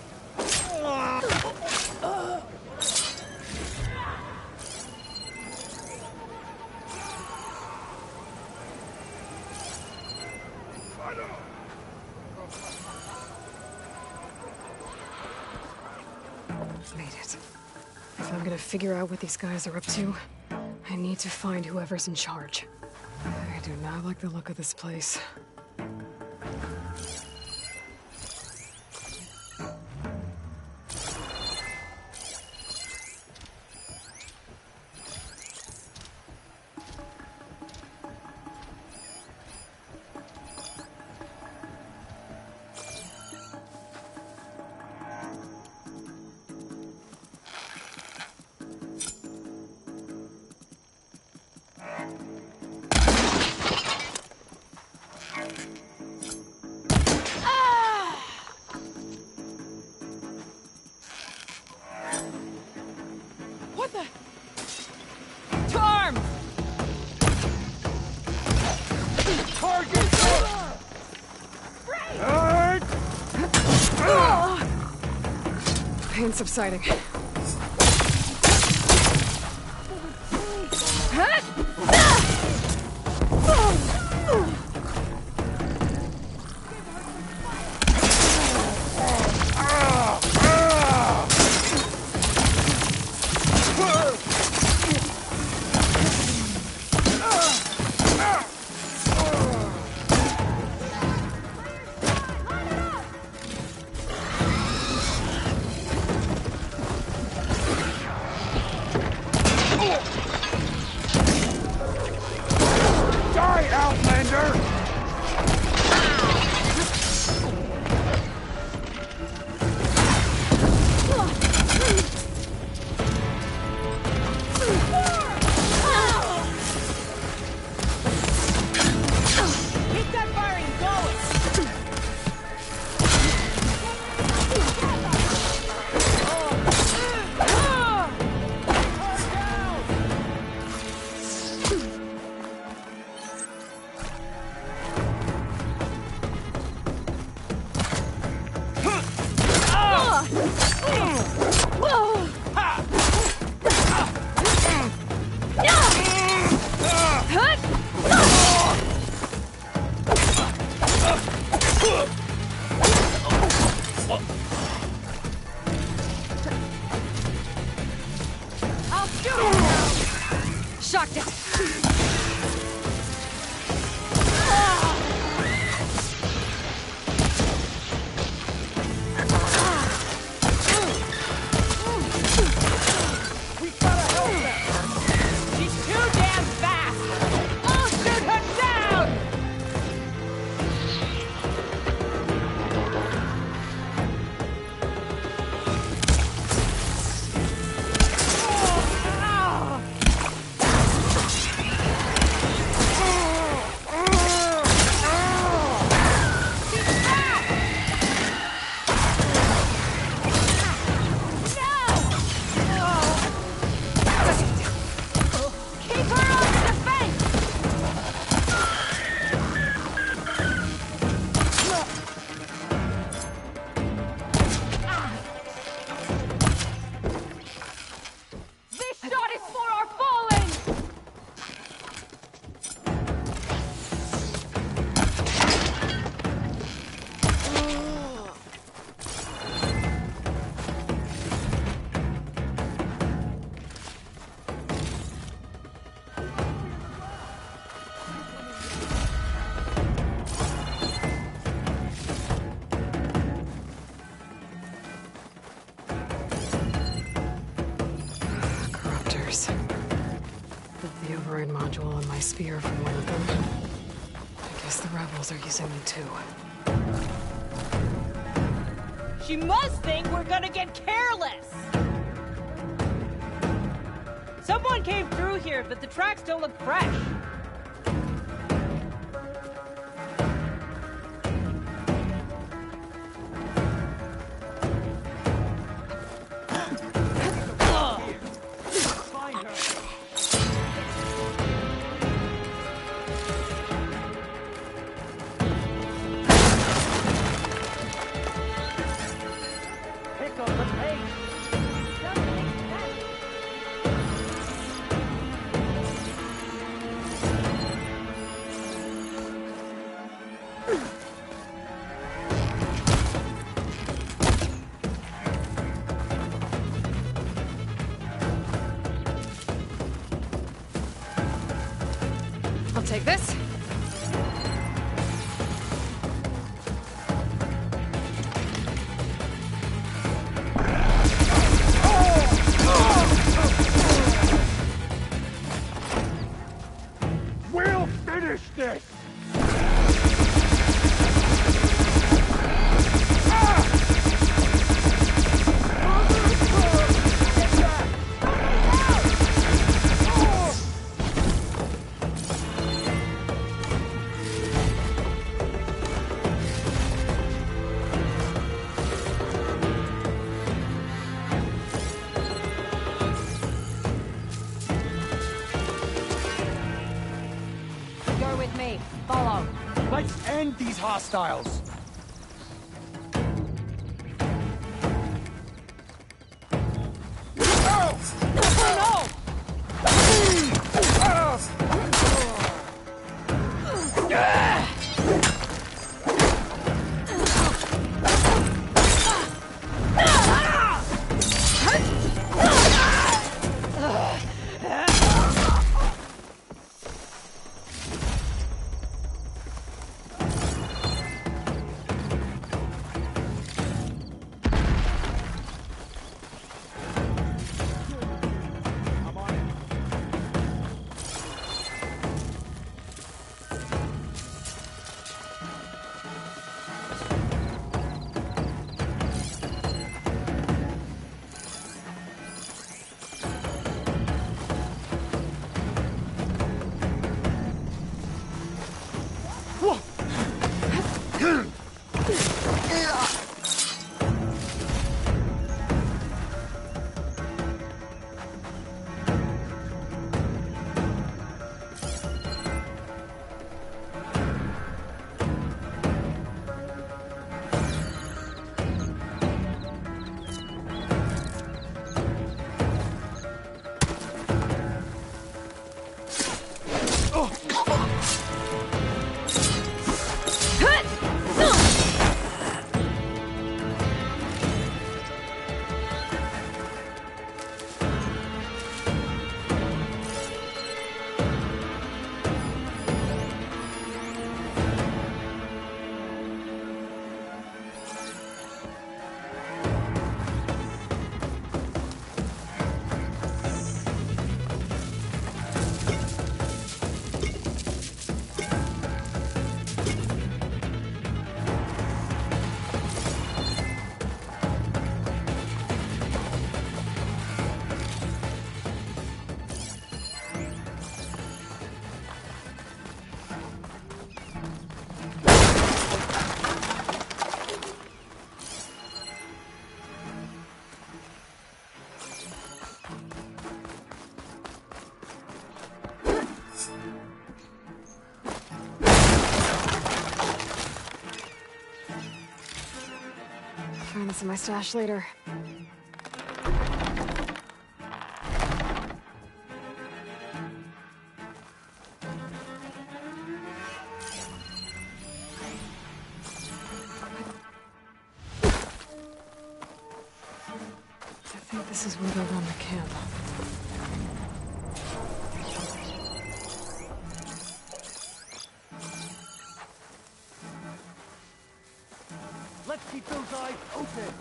Made it. If I'm gonna figure out what these guys are up to, I need to find whoever's in charge. I do not like the look of this place. What the? Tarm! Target! Pain subsiding. override module on my spear from one of them. I guess the rebels are using them too. She must think we're gonna get careless! Someone came through here, but the tracks don't look fresh. I'll take this. We'll finish this! You're with me. Follow. Let's end these hostiles! Find this in my stash later. I think this is where they run the camp. Let's keep those eyes open!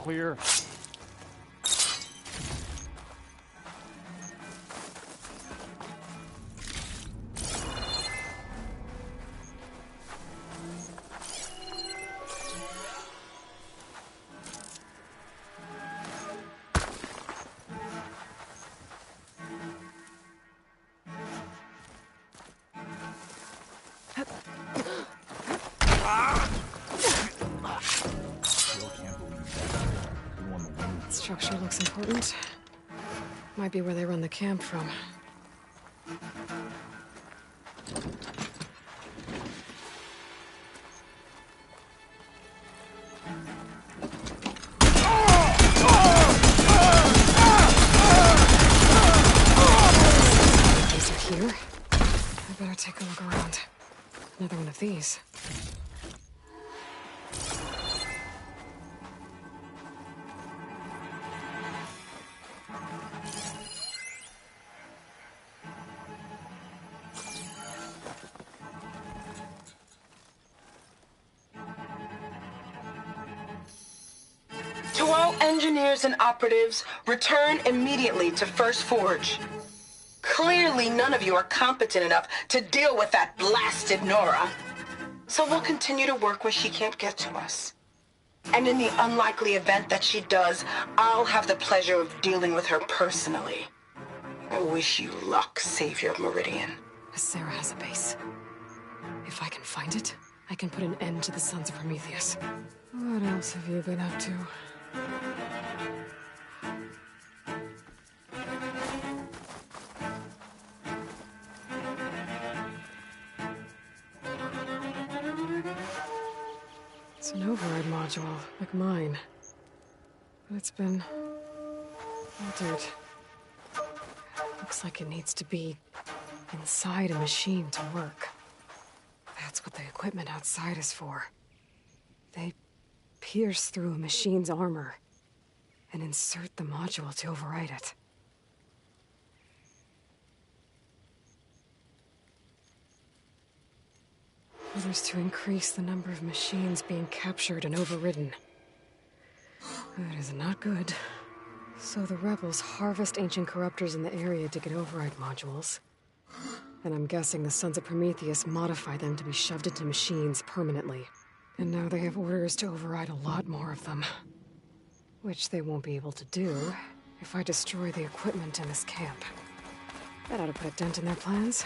clear. Structure looks important. Might be where they run the camp from. These are here. I better take a look around. Another one of these. To all engineers and operatives, return immediately to First Forge. Clearly, none of you are competent enough to deal with that blasted Nora. So we'll continue to work where she can't get to us. And in the unlikely event that she does, I'll have the pleasure of dealing with her personally. I wish you luck, Savior of Meridian. Sarah has a base. If I can find it, I can put an end to the Sons of Prometheus. What else have you been up to? It's an override module, like mine. But it's been altered. Looks like it needs to be inside a machine to work. That's what the equipment outside is for. They pierce through a machine's armor and insert the module to override it. Orders to increase the number of machines being captured and overridden. That is not good. So the rebels harvest ancient corruptors in the area to get override modules. And I'm guessing the Sons of Prometheus modify them to be shoved into machines permanently. And now they have orders to override a lot more of them. Which they won't be able to do if I destroy the equipment in this camp. That ought to put a dent in their plans.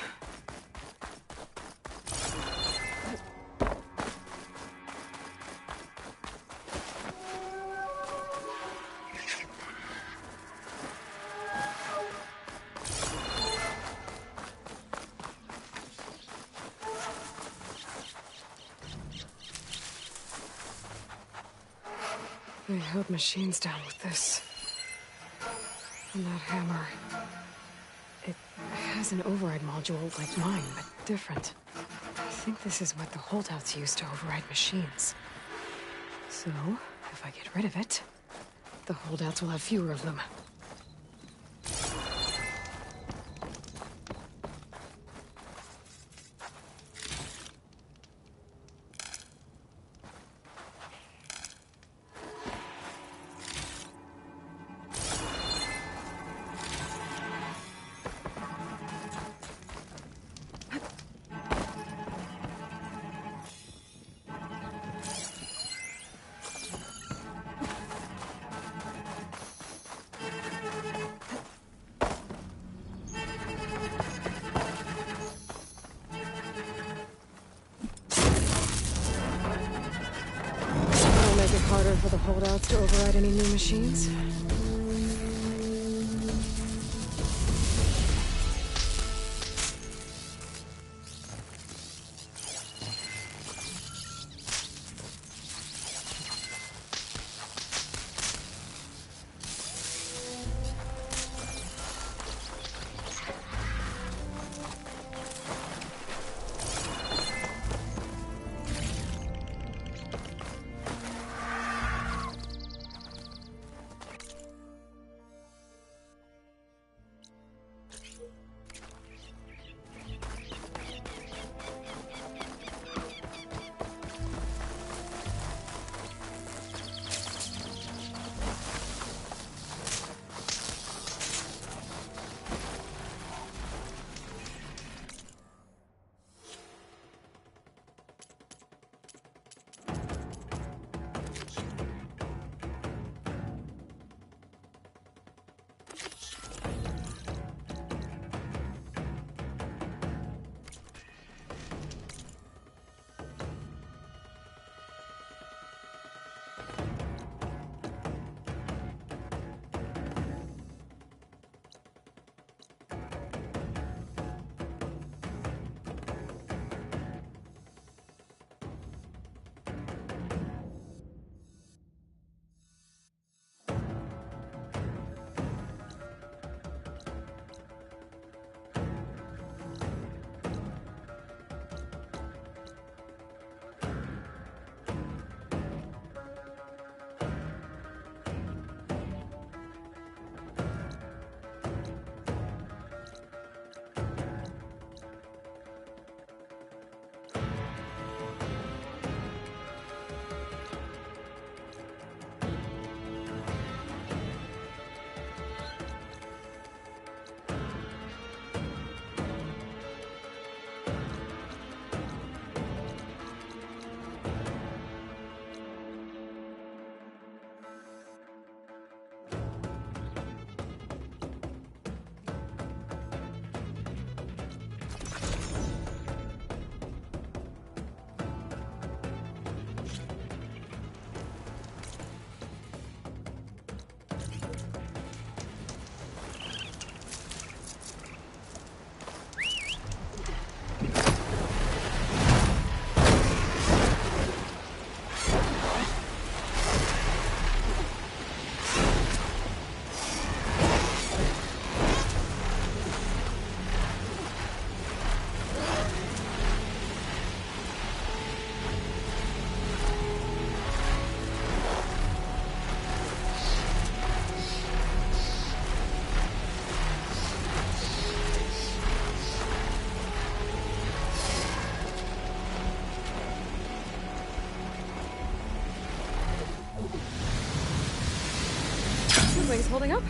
They held machines down with this. And that hammer. It has an override module like mine, but different. I think this is what the holdouts use to override machines. So, if I get rid of it, the holdouts will have fewer of them. Harder for the holdouts to override any new machines? Wings holding up?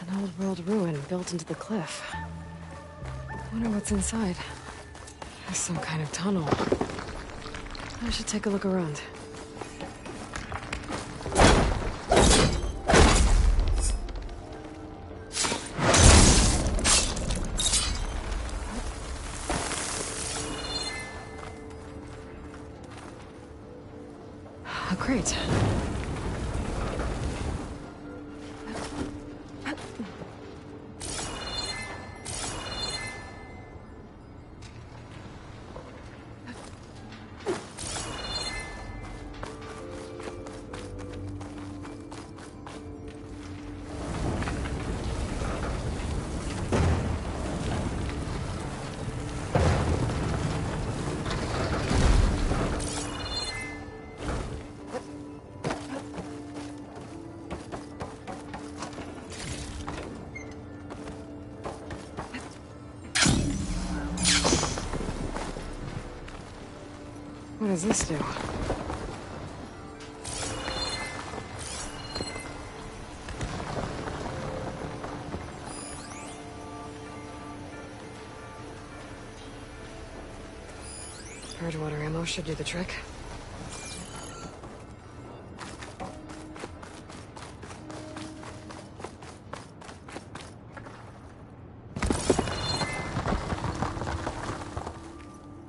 An old-world ruin built into the cliff. Wonder what's inside. There's some kind of tunnel. I should take a look around. A crate. What does this do? Water ammo should do the trick.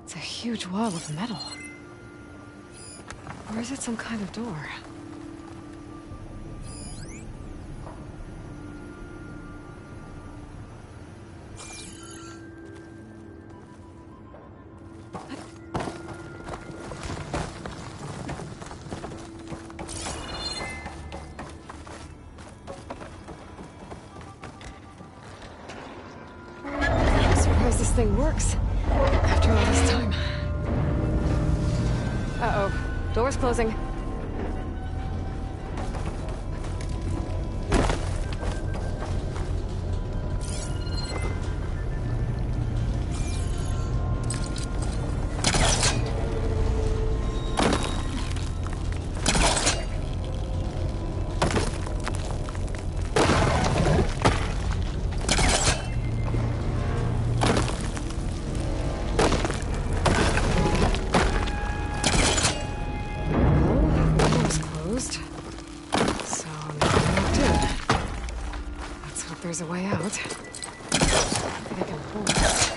It's a huge wall of metal. Or is it some kind of door? This thing works after all this time. Uh-oh. Door's closing. There's a way out. Maybe I can pull it.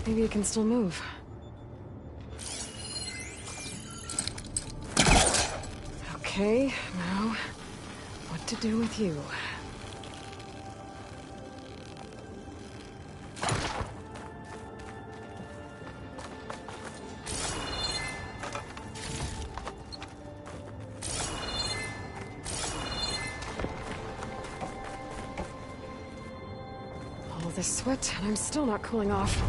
Maybe it can still move. Okay, now, what to do with you? All this sweat, and I'm still not cooling off.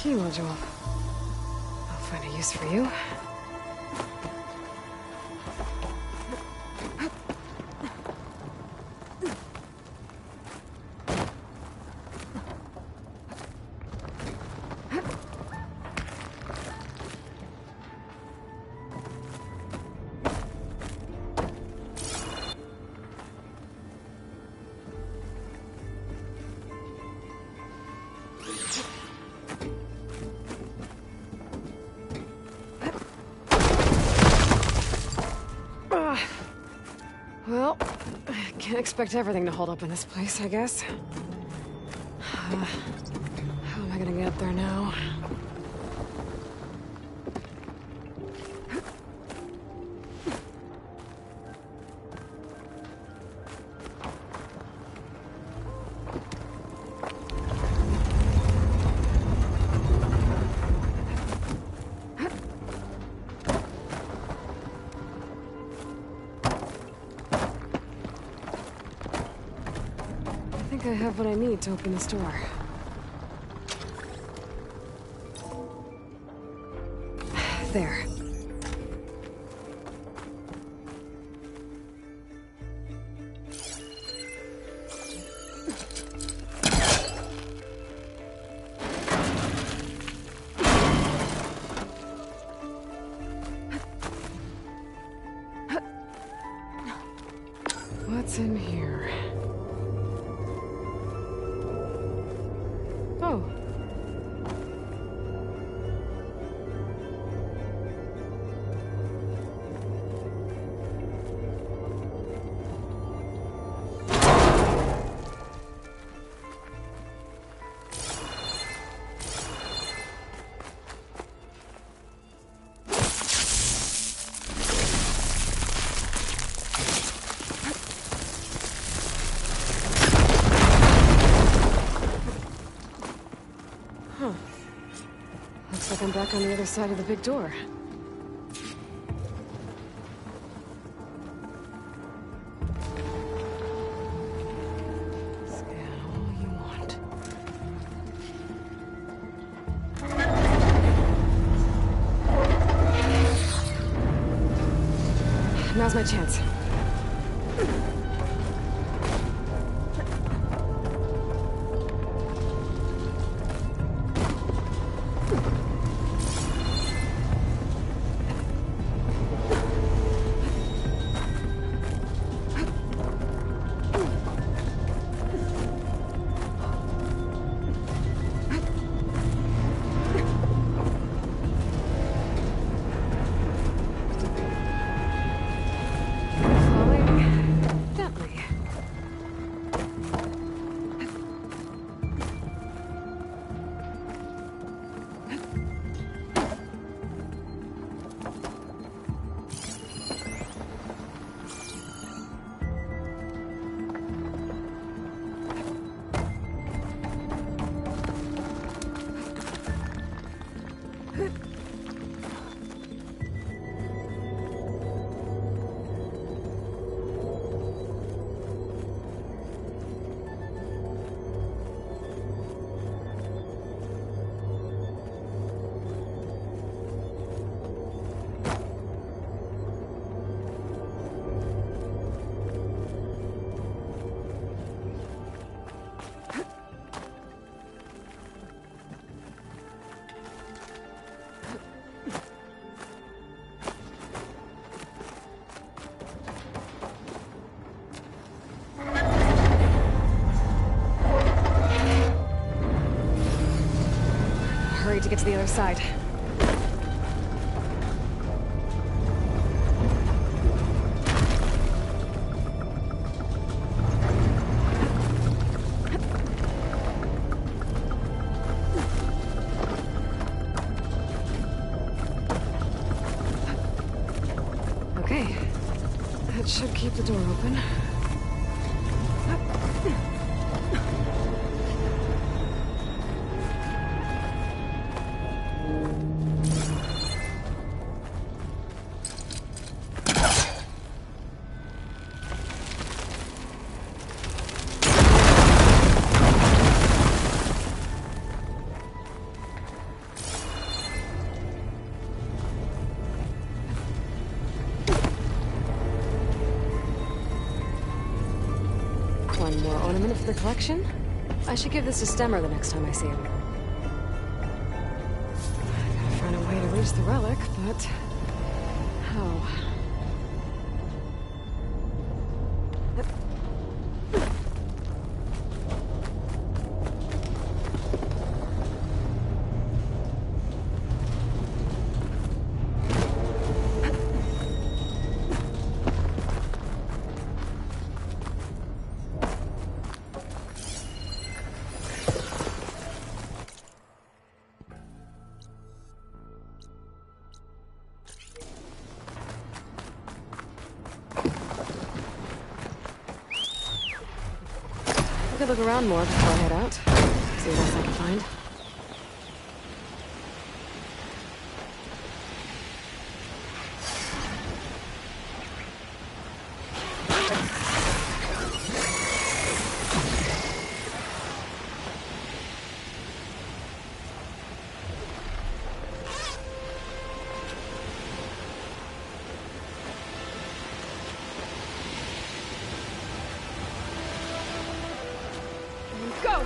Key module. I'll find a use for you. Well, I can't expect everything to hold up in this place, I guess. How am I gonna get up there now? I think I have what I need to open this door. There. What's in here? Oh. Huh. Looks like I'm back on the other side of the big door. Scan all you want. Now's my chance. to get to the other side. Okay. That should keep the door open. One more ornament for the collection? I should give this to Stemmer the next time I see him. I gotta find a way to reach the relic, but... how? I could look around more before I head out. See what else I can find. Go!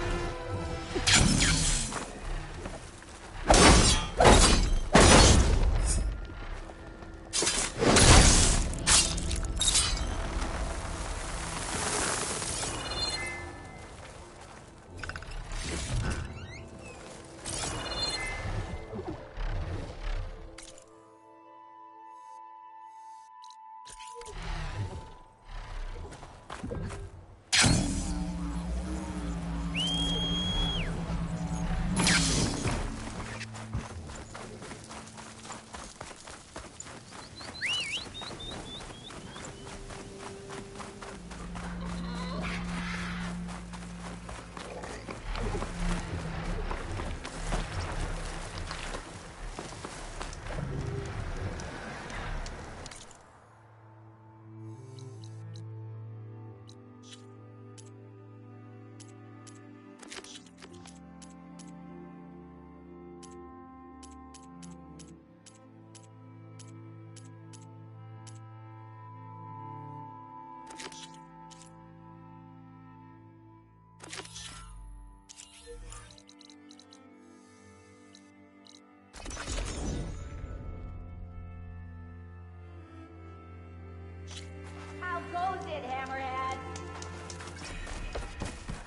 How goes it, Hammerhead?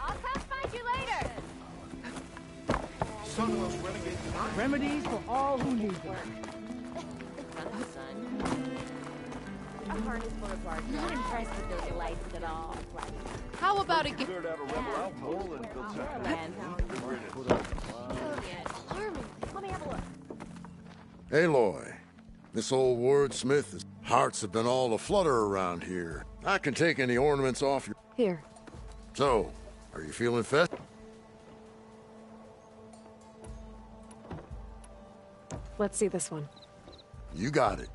I'll come find you later! Sunwell's renegade tonight. Remedies for all who need them. A harness full of parts. Not impressed with those lights at all. How about it get... Alarming. Let me have a look. Aloy, this old wordsmith is... Hearts have been all aflutter around here. I can take any ornaments off your... Here. So, are you feeling festive? Let's see this one. You got it.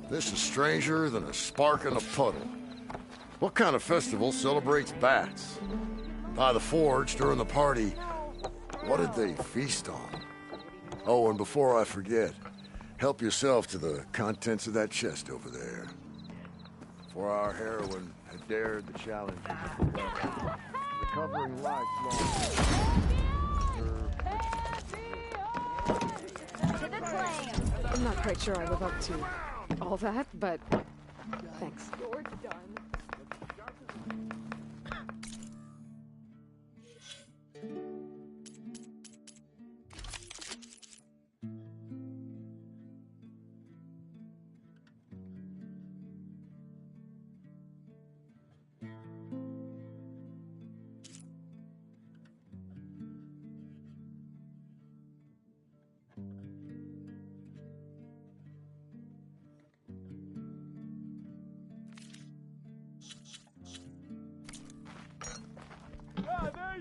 This is stranger than a spark in a puddle. What kind of festival celebrates bats? By the forge, during the party, what did they feast on? Oh, and before I forget, help yourself to the contents of that chest over there. For our heroine had dared the challenge of the recovering lifelong. I'm not quite sure I live up to all that, but thanks.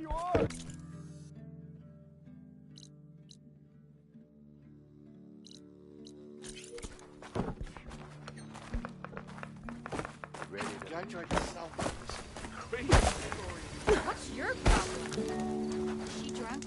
you are! Ready to guy tried to sell me this crazy story. What's your problem? Is she drunk?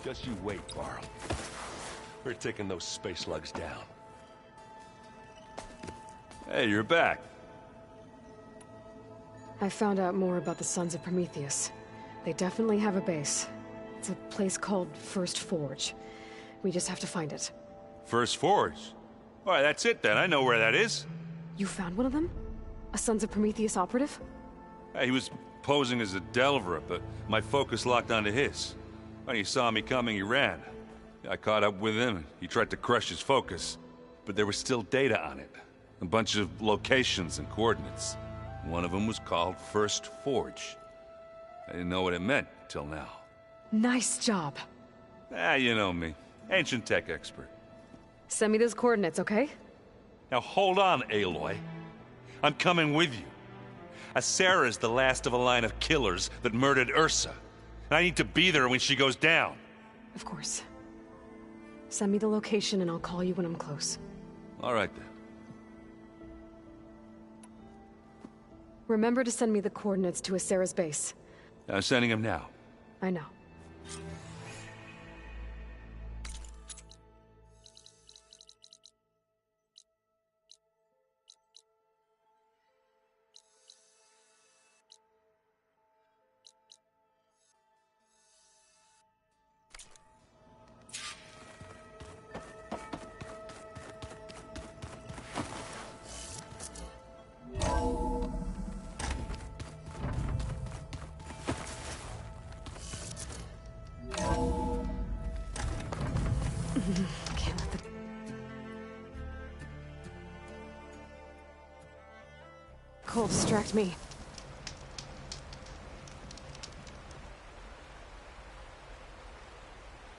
Just you wait, Varl. We're taking those space lugs down. Hey, you're back. I found out more about the Sons of Prometheus. They definitely have a base. It's a place called First Forge. We just have to find it. First Forge? All right, that's it then. I know where that is. You found one of them? A Sons of Prometheus operative? Hey, he was posing as a Delver, but my focus locked onto his. When he saw me coming, he ran. I caught up with him, and he tried to crush his focus. But there was still data on it. A bunch of locations and coordinates. One of them was called First Forge. I didn't know what it meant till now. Nice job. You know me. Ancient tech expert. Send me those coordinates, okay? Now hold on, Aloy. I'm coming with you. Asera is the last of a line of killers that murdered Ursa. And I need to be there when she goes down. Of course. Send me the location and I'll call you when I'm close. All right then. Remember to send me the coordinates to Asera's base. I'm sending him now. I know. Can't let the... Cole distract me.